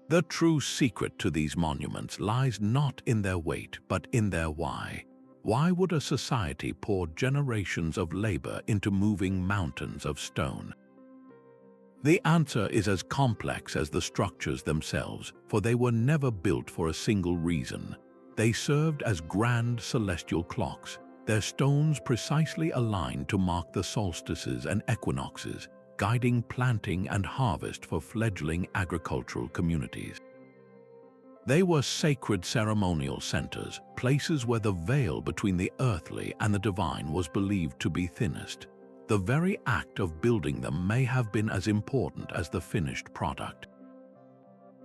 The true secret to these monuments lies not in their weight, but in their why. Why would a society pour generations of labor into moving mountains of stone? The answer is as complex as the structures themselves, for they were never built for a single reason. They served as grand celestial clocks, their stones precisely aligned to mark the solstices and equinoxes, guiding planting and harvest for fledgling agricultural communities. They were sacred ceremonial centers, places where the veil between the earthly and the divine was believed to be thinnest. The very act of building them may have been as important as the finished product.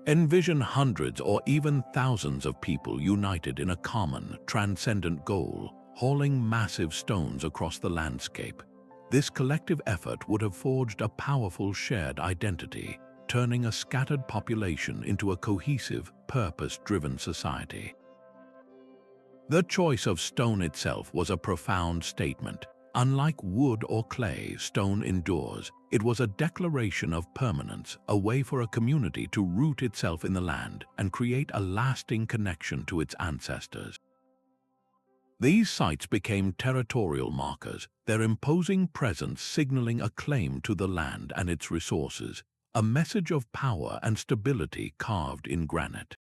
Envision hundreds or even thousands of people united in a common, transcendent goal, hauling massive stones across the landscape. This collective effort would have forged a powerful shared identity, turning a scattered population into a cohesive, purpose-driven society. The choice of stone itself was a profound statement. Unlike wood or clay, stone endures. It was a declaration of permanence, a way for a community to root itself in the land and create a lasting connection to its ancestors. These sites became territorial markers, their imposing presence signaling a claim to the land and its resources, a message of power and stability carved in granite.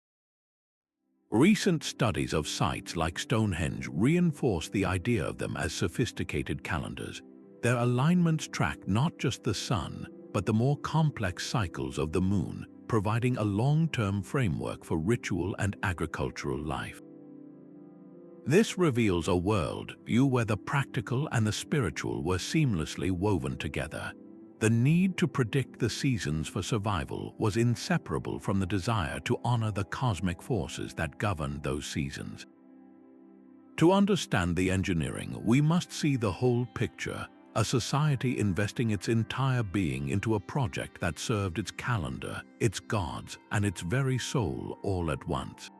Recent studies of sites like Stonehenge reinforce the idea of them as sophisticated calendars. Their alignments track not just the sun, but the more complex cycles of the moon, providing a long-term framework for ritual and agricultural life. This reveals a world-view where the practical and the spiritual were seamlessly woven together. The need to predict the seasons for survival was inseparable from the desire to honor the cosmic forces that governed those seasons. To understand the engineering, we must see the whole picture, a society investing its entire being into a project that served its calendar, its gods, and its very soul all at once.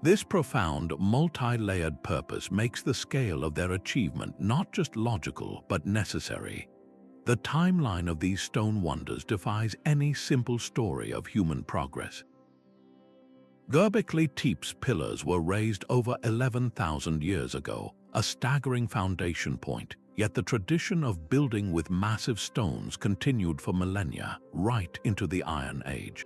This profound, multi-layered purpose makes the scale of their achievement not just logical but necessary. The timeline of these stone wonders defies any simple story of human progress. Göbekli Tepe's pillars were raised over 11,000 years ago, a staggering foundation point, yet the tradition of building with massive stones continued for millennia, right into the Iron Age.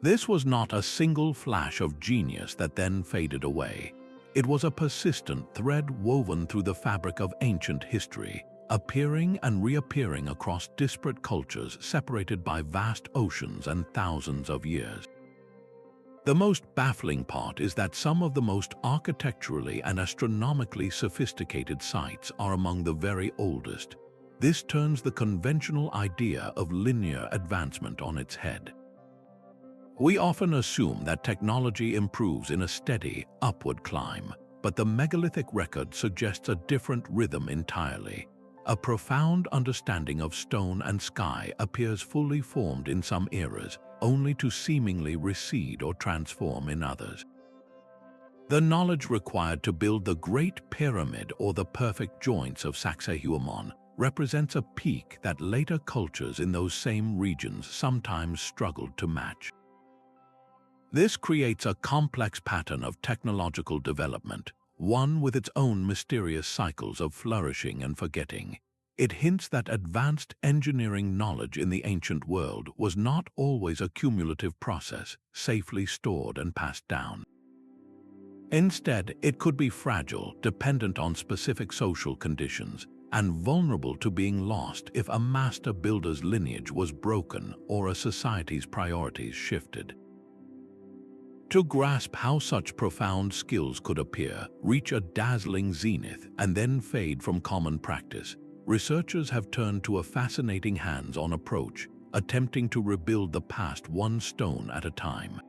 This was not a single flash of genius that then faded away. It was a persistent thread woven through the fabric of ancient history, appearing and reappearing across disparate cultures separated by vast oceans and thousands of years. The most baffling part is that some of the most architecturally and astronomically sophisticated sites are among the very oldest. This turns the conventional idea of linear advancement on its head. We often assume that technology improves in a steady, upward climb, but the megalithic record suggests a different rhythm entirely. A profound understanding of stone and sky appears fully formed in some eras, only to seemingly recede or transform in others. The knowledge required to build the Great Pyramid or the perfect joints of Sacsayhuamán represents a peak that later cultures in those same regions sometimes struggled to match. This creates a complex pattern of technological development, one with its own mysterious cycles of flourishing and forgetting. It hints that advanced engineering knowledge in the ancient world was not always a cumulative process, safely stored and passed down. Instead, it could be fragile, dependent on specific social conditions, and vulnerable to being lost if a master builder's lineage was broken or a society's priorities shifted. To grasp how such profound skills could appear, reach a dazzling zenith, and then fade from common practice, researchers have turned to a fascinating hands-on approach, attempting to rebuild the past one stone at a time.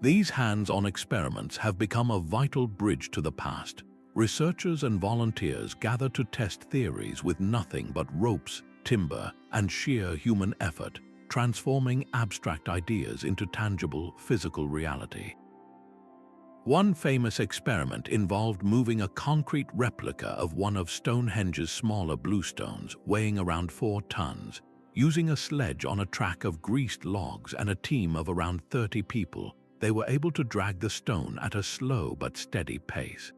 These hands-on experiments have become a vital bridge to the past. Researchers and volunteers gather to test theories with nothing but ropes, timber, and sheer human effort, transforming abstract ideas into tangible, physical reality. One famous experiment involved moving a concrete replica of one of Stonehenge's smaller bluestones, weighing around 4 tons, using a sledge on a track of greased logs and a team of around 30 people. They were able to drag the stone at a slow but steady pace.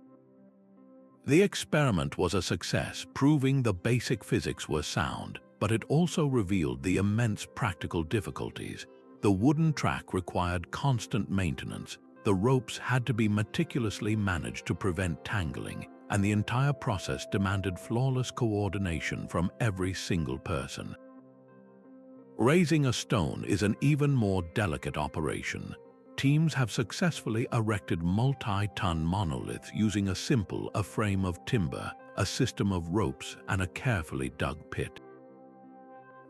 The experiment was a success, proving the basic physics were sound, but it also revealed the immense practical difficulties. The wooden track required constant maintenance, the ropes had to be meticulously managed to prevent tangling, and the entire process demanded flawless coordination from every single person. Raising a stone is an even more delicate operation. Teams have successfully erected multi-ton monoliths using a frame of timber, a system of ropes, and a carefully dug pit.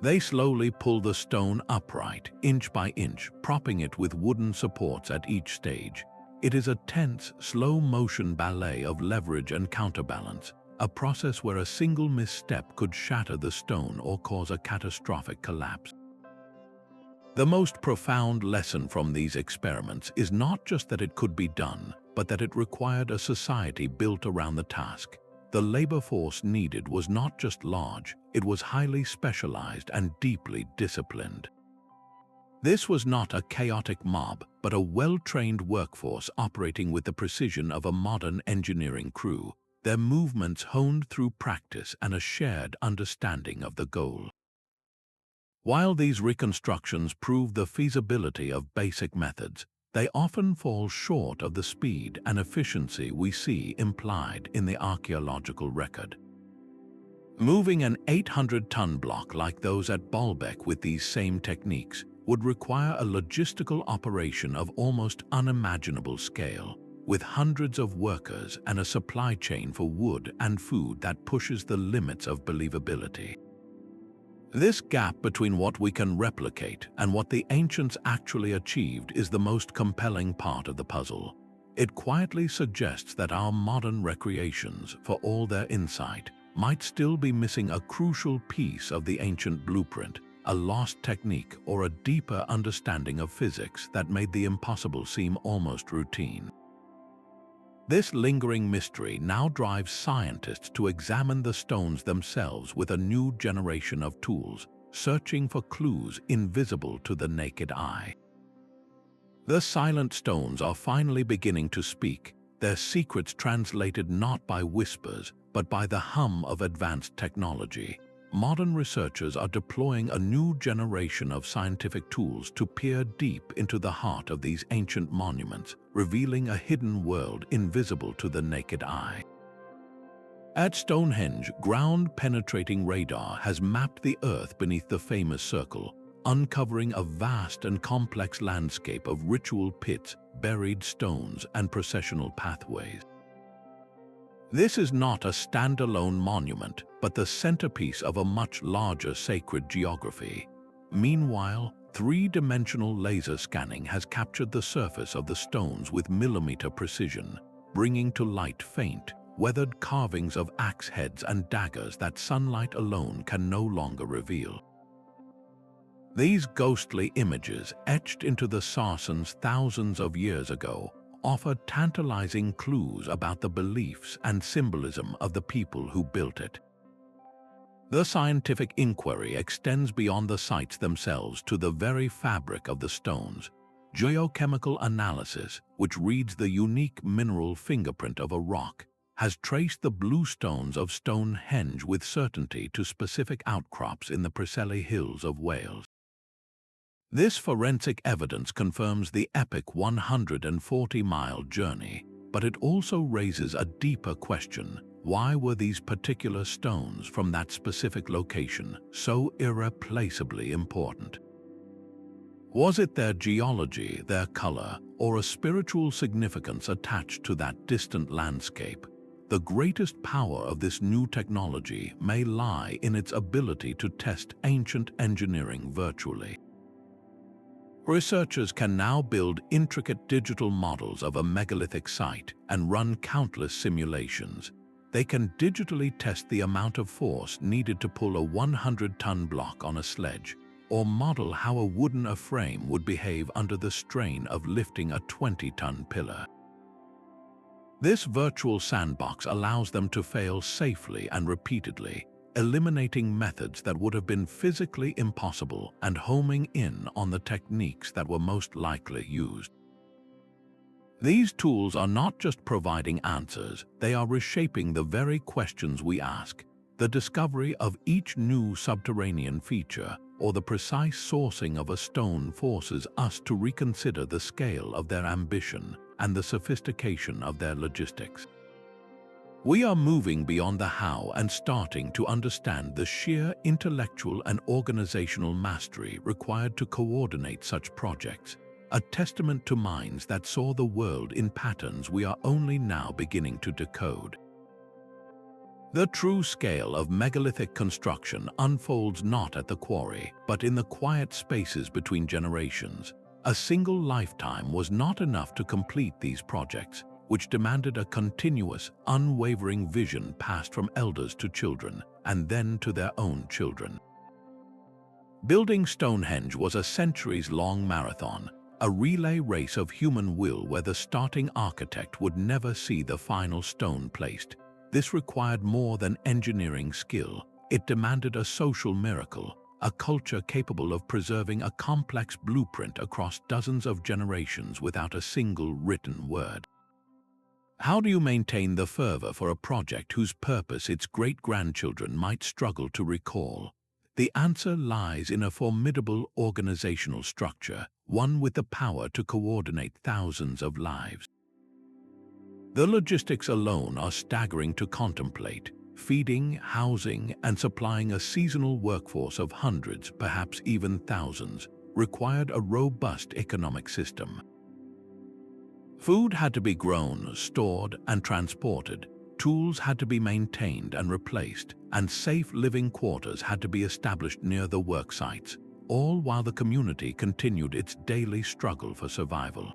They slowly pull the stone upright, inch by inch, propping it with wooden supports at each stage. It is a tense, slow-motion ballet of leverage and counterbalance, a process where a single misstep could shatter the stone or cause a catastrophic collapse. The most profound lesson from these experiments is not just that it could be done, but that it required a society built around the task. The labor force needed was not just large, it was highly specialized and deeply disciplined. This was not a chaotic mob, but a well-trained workforce operating with the precision of a modern engineering crew, their movements honed through practice and a shared understanding of the goal. While these reconstructions prove the feasibility of basic methods, they often fall short of the speed and efficiency we see implied in the archaeological record. Moving an 800-ton block like those at Baalbek with these same techniques would require a logistical operation of almost unimaginable scale, with hundreds of workers and a supply chain for wood and food that pushes the limits of believability. This gap between what we can replicate and what the ancients actually achieved is the most compelling part of the puzzle. It quietly suggests that our modern recreations, for all their insight, might still be missing a crucial piece of the ancient blueprint, a lost technique or a deeper understanding of physics that made the impossible seem almost routine. This lingering mystery now drives scientists to examine the stones themselves with a new generation of tools, searching for clues invisible to the naked eye. The silent stones are finally beginning to speak, their secrets translated not by whispers, but by the hum of advanced technology. Modern researchers are deploying a new generation of scientific tools to peer deep into the heart of these ancient monuments, revealing a hidden world invisible to the naked eye. At Stonehenge, ground-penetrating radar has mapped the Earth beneath the famous circle, uncovering a vast and complex landscape of ritual pits, buried stones, and processional pathways. This is not a standalone monument, but the centerpiece of a much larger sacred geography. Meanwhile, three-dimensional laser scanning has captured the surface of the stones with millimeter precision, bringing to light faint, weathered carvings of axe heads and daggers that sunlight alone can no longer reveal. These ghostly images, etched into the Sarsens thousands of years ago, offer tantalizing clues about the beliefs and symbolism of the people who built it. The scientific inquiry extends beyond the sites themselves to the very fabric of the stones. Geochemical analysis, which reads the unique mineral fingerprint of a rock, has traced the blue stones of Stonehenge with certainty to specific outcrops in the Preseli Hills of Wales. This forensic evidence confirms the epic 140-mile journey, but it also raises a deeper question. Why were these particular stones from that specific location so irreplaceably important? Was it their geology, their color, or a spiritual significance attached to that distant landscape? The greatest power of this new technology may lie in its ability to test ancient engineering virtually. Researchers can now build intricate digital models of a megalithic site and run countless simulations. They can digitally test the amount of force needed to pull a 100-ton block on a sledge, or model how a wooden frame would behave under the strain of lifting a 20-ton pillar. This virtual sandbox allows them to fail safely and repeatedly, eliminating methods that would have been physically impossible and homing in on the techniques that were most likely used. These tools are not just providing answers, they are reshaping the very questions we ask. The discovery of each new subterranean feature or the precise sourcing of a stone forces us to reconsider the scale of their ambition and the sophistication of their logistics. We are moving beyond the how and starting to understand the sheer intellectual and organizational mastery required to coordinate such projects, a testament to minds that saw the world in patterns we are only now beginning to decode. The true scale of megalithic construction unfolds not at the quarry, but in the quiet spaces between generations. A single lifetime was not enough to complete these projects, which demanded a continuous, unwavering vision passed from elders to children, and then to their own children. Building Stonehenge was a centuries-long marathon, a relay race of human will where the starting architect would never see the final stone placed. This required more than engineering skill. It demanded a social miracle, a culture capable of preserving a complex blueprint across dozens of generations without a single written word. How do you maintain the fervor for a project whose purpose its great-grandchildren might struggle to recall? The answer lies in a formidable organizational structure, one with the power to coordinate thousands of lives. The logistics alone are staggering to contemplate. Feeding, housing, and supplying a seasonal workforce of hundreds, perhaps even thousands, required a robust economic system. Food had to be grown, stored, and transported. Tools had to be maintained and replaced, and safe living quarters had to be established near the work sites, all while the community continued its daily struggle for survival.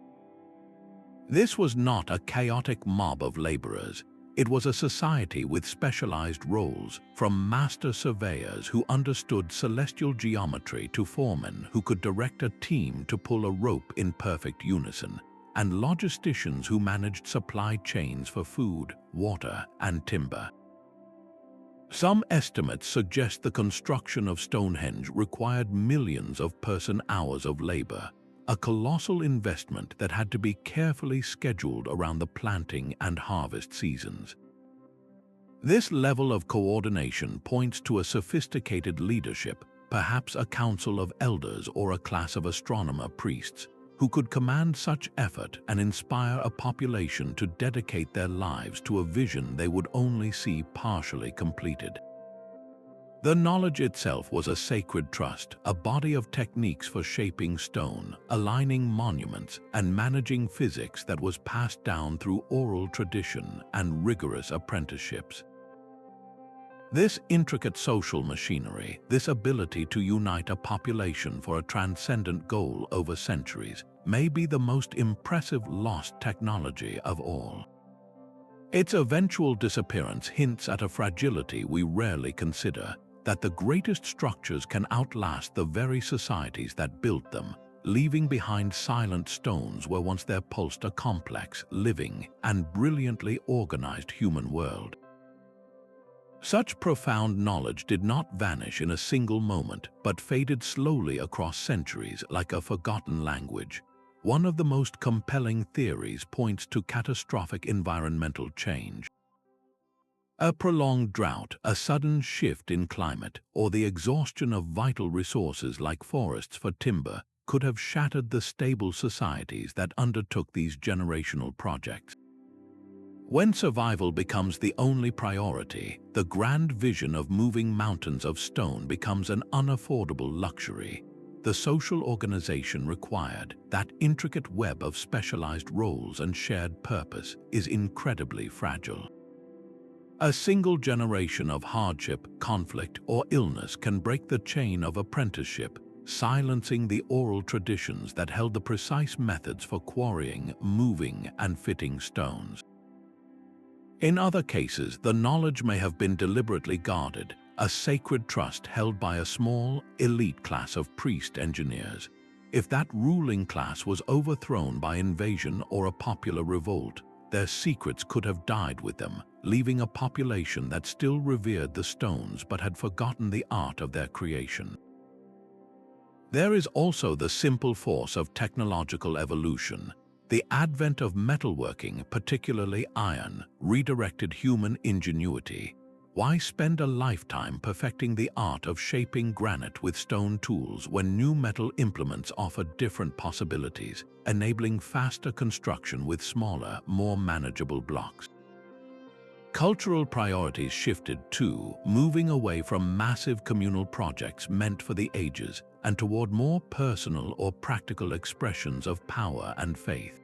This was not a chaotic mob of laborers. It was a society with specialized roles, from master surveyors who understood celestial geometry to foremen who could direct a team to pull a rope in perfect unison, and logisticians who managed supply chains for food, water, and timber. Some estimates suggest the construction of Stonehenge required millions of person-hours of labor, a colossal investment that had to be carefully scheduled around the planting and harvest seasons. This level of coordination points to a sophisticated leadership, perhaps a council of elders or a class of astronomer priests, who could command such effort and inspire a population to dedicate their lives to a vision they would only see partially completed. The knowledge itself was a sacred trust, a body of techniques for shaping stone, aligning monuments, and managing physics that was passed down through oral tradition and rigorous apprenticeships. This intricate social machinery, this ability to unite a population for a transcendent goal over centuries, may be the most impressive lost technology of all. Its eventual disappearance hints at a fragility we rarely consider, that the greatest structures can outlast the very societies that built them, leaving behind silent stones where once there pulsed a complex, living, and brilliantly organized human world. Such profound knowledge did not vanish in a single moment, but faded slowly across centuries like a forgotten language. One of the most compelling theories points to catastrophic environmental change. A prolonged drought, a sudden shift in climate, or the exhaustion of vital resources like forests for timber could have shattered the stable societies that undertook these generational projects. When survival becomes the only priority, the grand vision of moving mountains of stone becomes an unaffordable luxury. The social organization required, that intricate web of specialized roles and shared purpose, is incredibly fragile. A single generation of hardship, conflict, or illness can break the chain of apprenticeship, silencing the oral traditions that held the precise methods for quarrying, moving, and fitting stones. In other cases, the knowledge may have been deliberately guarded, a sacred trust held by a small, elite class of priest engineers. If that ruling class was overthrown by invasion or a popular revolt, their secrets could have died with them, leaving a population that still revered the stones but had forgotten the art of their creation. There is also the simple force of technological evolution. The advent of metalworking, particularly iron, redirected human ingenuity. Why spend a lifetime perfecting the art of shaping granite with stone tools when new metal implements offer different possibilities, enabling faster construction with smaller, more manageable blocks? Cultural priorities shifted too, moving away from massive communal projects meant for the ages and toward more personal or practical expressions of power and faith.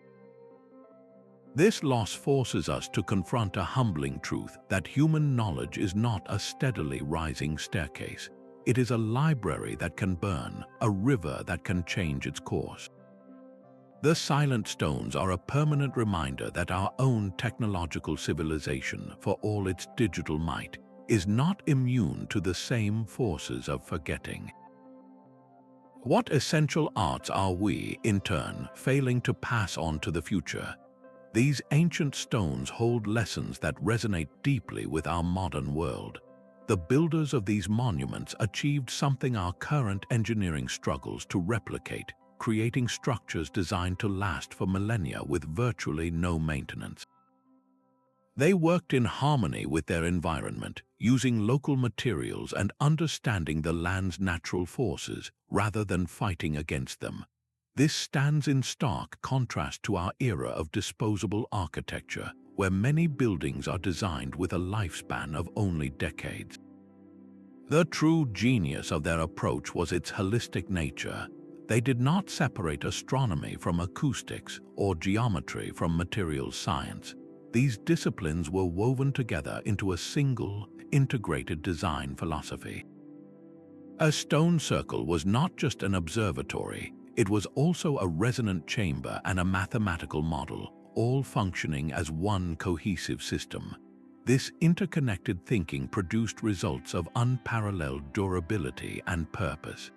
This loss forces us to confront a humbling truth that human knowledge is not a steadily rising staircase. It is a library that can burn, a river that can change its course. The silent stones are a permanent reminder that our own technological civilization, for all its digital might, is not immune to the same forces of forgetting. What essential arts are we, in turn, failing to pass on to the future? These ancient stones hold lessons that resonate deeply with our modern world. The builders of these monuments achieved something our current engineering struggles to replicate, creating structures designed to last for millennia with virtually no maintenance. They worked in harmony with their environment, using local materials and understanding the land's natural forces rather than fighting against them. This stands in stark contrast to our era of disposable architecture, where many buildings are designed with a lifespan of only decades. The true genius of their approach was its holistic nature. They did not separate astronomy from acoustics or geometry from materials science. These disciplines were woven together into a single, integrated design philosophy. A stone circle was not just an observatory, it was also a resonant chamber and a mathematical model, all functioning as one cohesive system. This interconnected thinking produced results of unparalleled durability and purpose.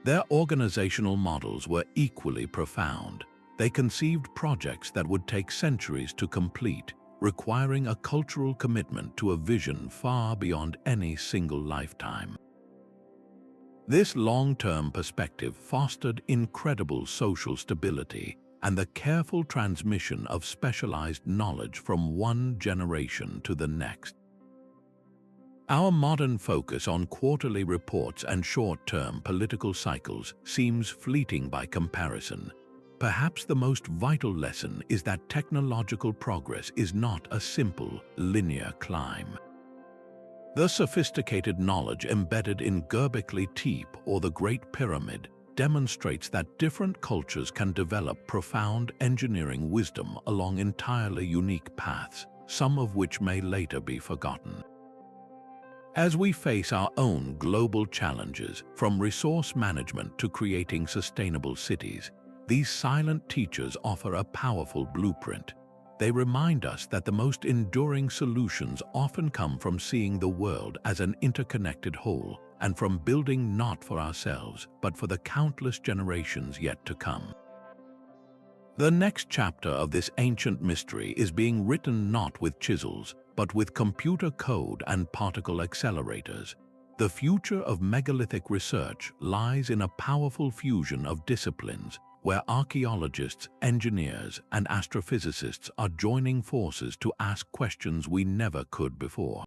Their organizational models were equally profound. They conceived projects that would take centuries to complete, requiring a cultural commitment to a vision far beyond any single lifetime. This long-term perspective fostered incredible social stability and the careful transmission of specialized knowledge from one generation to the next. Our modern focus on quarterly reports and short-term political cycles seems fleeting by comparison. Perhaps the most vital lesson is that technological progress is not a simple, linear climb. The sophisticated knowledge embedded in Göbekli Tepe or the Great Pyramid demonstrates that different cultures can develop profound engineering wisdom along entirely unique paths, some of which may later be forgotten. As we face our own global challenges, from resource management to creating sustainable cities, these silent teachers offer a powerful blueprint. They remind us that the most enduring solutions often come from seeing the world as an interconnected whole, and from building not for ourselves, but for the countless generations yet to come. The next chapter of this ancient mystery is being written not with chisels, but with computer code and particle accelerators. The future of megalithic research lies in a powerful fusion of disciplines where archaeologists, engineers, and astrophysicists are joining forces to ask questions we never could before.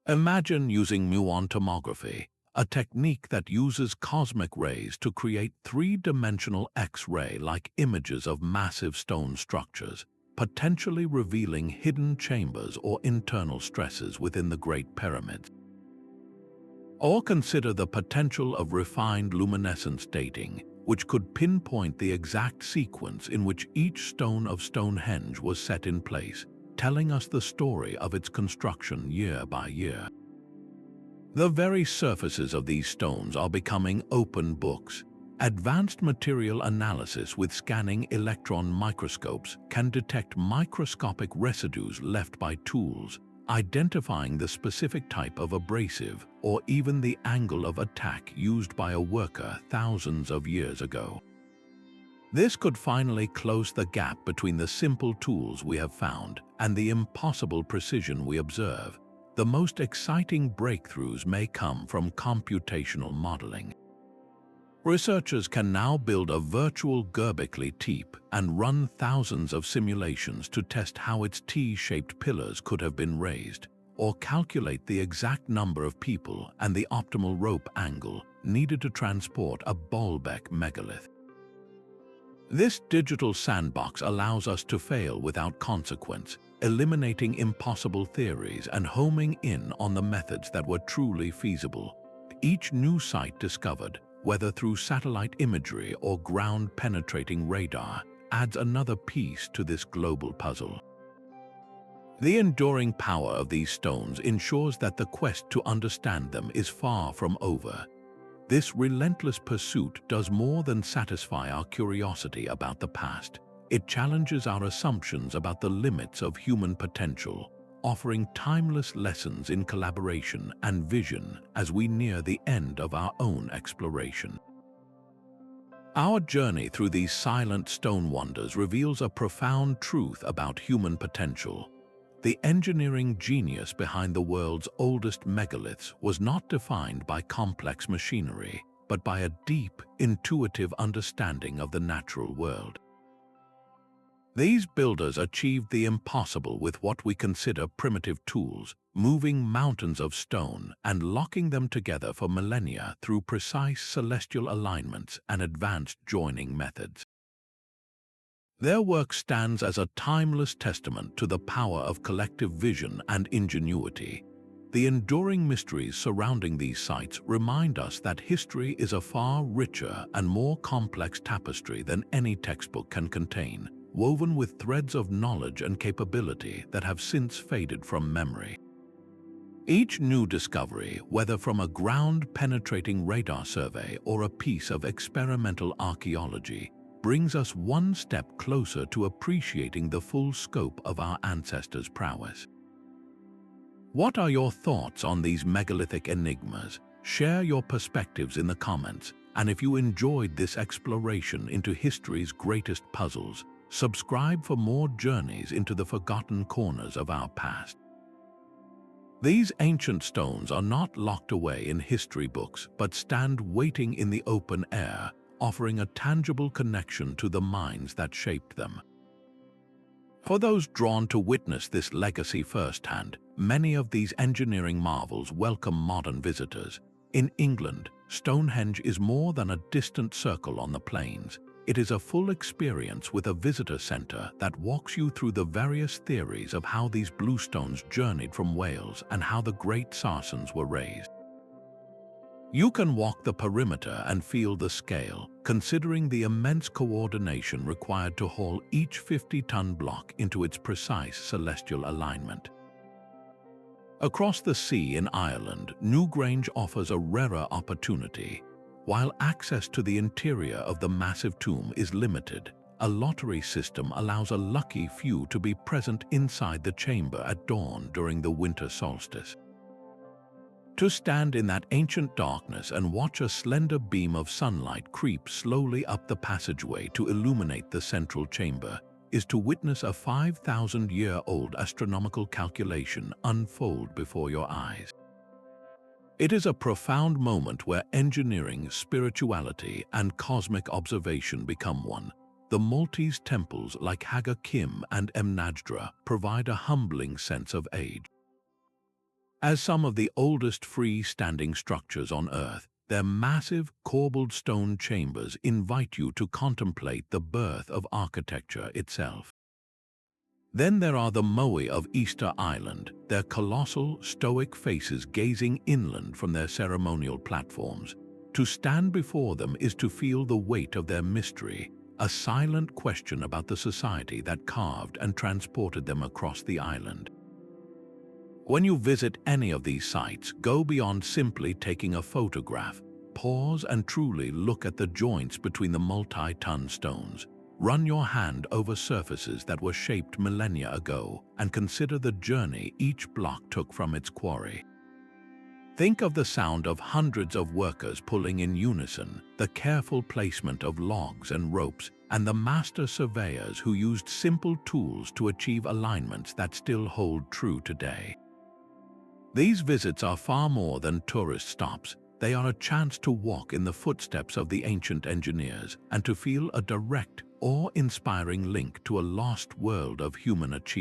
Imagine using muon tomography, a technique that uses cosmic rays to create three-dimensional X-ray-like images of massive stone structures, potentially revealing hidden chambers or internal stresses within the Great Pyramids. Or consider the potential of refined luminescence dating, which could pinpoint the exact sequence in which each stone of Stonehenge was set in place, telling us the story of its construction year by year. The very surfaces of these stones are becoming open books. Advanced material analysis with scanning electron microscopes can detect microscopic residues left by tools, identifying the specific type of abrasive or even the angle of attack used by a worker thousands of years ago. This could finally close the gap between the simple tools we have found and the impossible precision we observe. The most exciting breakthroughs may come from computational modeling. Researchers can now build a virtual Göbekli Tepe and run thousands of simulations to test how its T-shaped pillars could have been raised, or calculate the exact number of people and the optimal rope angle needed to transport a Baalbek megalith. This digital sandbox allows us to fail without consequence, eliminating impossible theories and homing in on the methods that were truly feasible. Each new site discovered, whether through satellite imagery or ground-penetrating radar, adds another piece to this global puzzle. The enduring power of these stones ensures that the quest to understand them is far from over. This relentless pursuit does more than satisfy our curiosity about the past. It challenges our assumptions about the limits of human potential, offering timeless lessons in collaboration and vision as we near the end of our own exploration. Our journey through these silent stone wonders reveals a profound truth about human potential. The engineering genius behind the world's oldest megaliths was not defined by complex machinery, but by a deep, intuitive understanding of the natural world. These builders achieved the impossible with what we consider primitive tools, moving mountains of stone and locking them together for millennia through precise celestial alignments and advanced joining methods. Their work stands as a timeless testament to the power of collective vision and ingenuity. The enduring mysteries surrounding these sites remind us that history is a far richer and more complex tapestry than any textbook can contain, woven with threads of knowledge and capability that have since faded from memory. Each new discovery, whether from a ground-penetrating radar survey or a piece of experimental archaeology, brings us one step closer to appreciating the full scope of our ancestors' prowess. What are your thoughts on these megalithic enigmas? Share your perspectives in the comments, and if you enjoyed this exploration into history's greatest puzzles, subscribe for more journeys into the forgotten corners of our past. These ancient stones are not locked away in history books, but stand waiting in the open air, offering a tangible connection to the minds that shaped them. For those drawn to witness this legacy firsthand, many of these engineering marvels welcome modern visitors. In England, Stonehenge is more than a distant circle on the plains. It is a full experience with a visitor center that walks you through the various theories of how these bluestones journeyed from Wales and how the great Sarsens were raised. You can walk the perimeter and feel the scale, considering the immense coordination required to haul each 50-ton block into its precise celestial alignment. Across the sea in Ireland, Newgrange offers a rarer opportunity. While access to the interior of the massive tomb is limited, a lottery system allows a lucky few to be present inside the chamber at dawn during the winter solstice. To stand in that ancient darkness and watch a slender beam of sunlight creep slowly up the passageway to illuminate the central chamber is to witness a 5,000-year-old astronomical calculation unfold before your eyes. It is a profound moment where engineering, spirituality, and cosmic observation become one. The Maltese temples like Haga Kim and Mnajdra provide a humbling sense of age. As some of the oldest free-standing structures on Earth, their massive, corbelled stone chambers invite you to contemplate the birth of architecture itself. Then there are the Moai of Easter Island, their colossal, stoic faces gazing inland from their ceremonial platforms. To stand before them is to feel the weight of their mystery, a silent question about the society that carved and transported them across the island. When you visit any of these sites, go beyond simply taking a photograph. Pause and truly look at the joints between the multi-ton stones. Run your hand over surfaces that were shaped millennia ago and consider the journey each block took from its quarry. Think of the sound of hundreds of workers pulling in unison, the careful placement of logs and ropes, and the master surveyors who used simple tools to achieve alignments that still hold true today. These visits are far more than tourist stops. They are a chance to walk in the footsteps of the ancient engineers and to feel a direct, awe-inspiring link to a lost world of human achievement.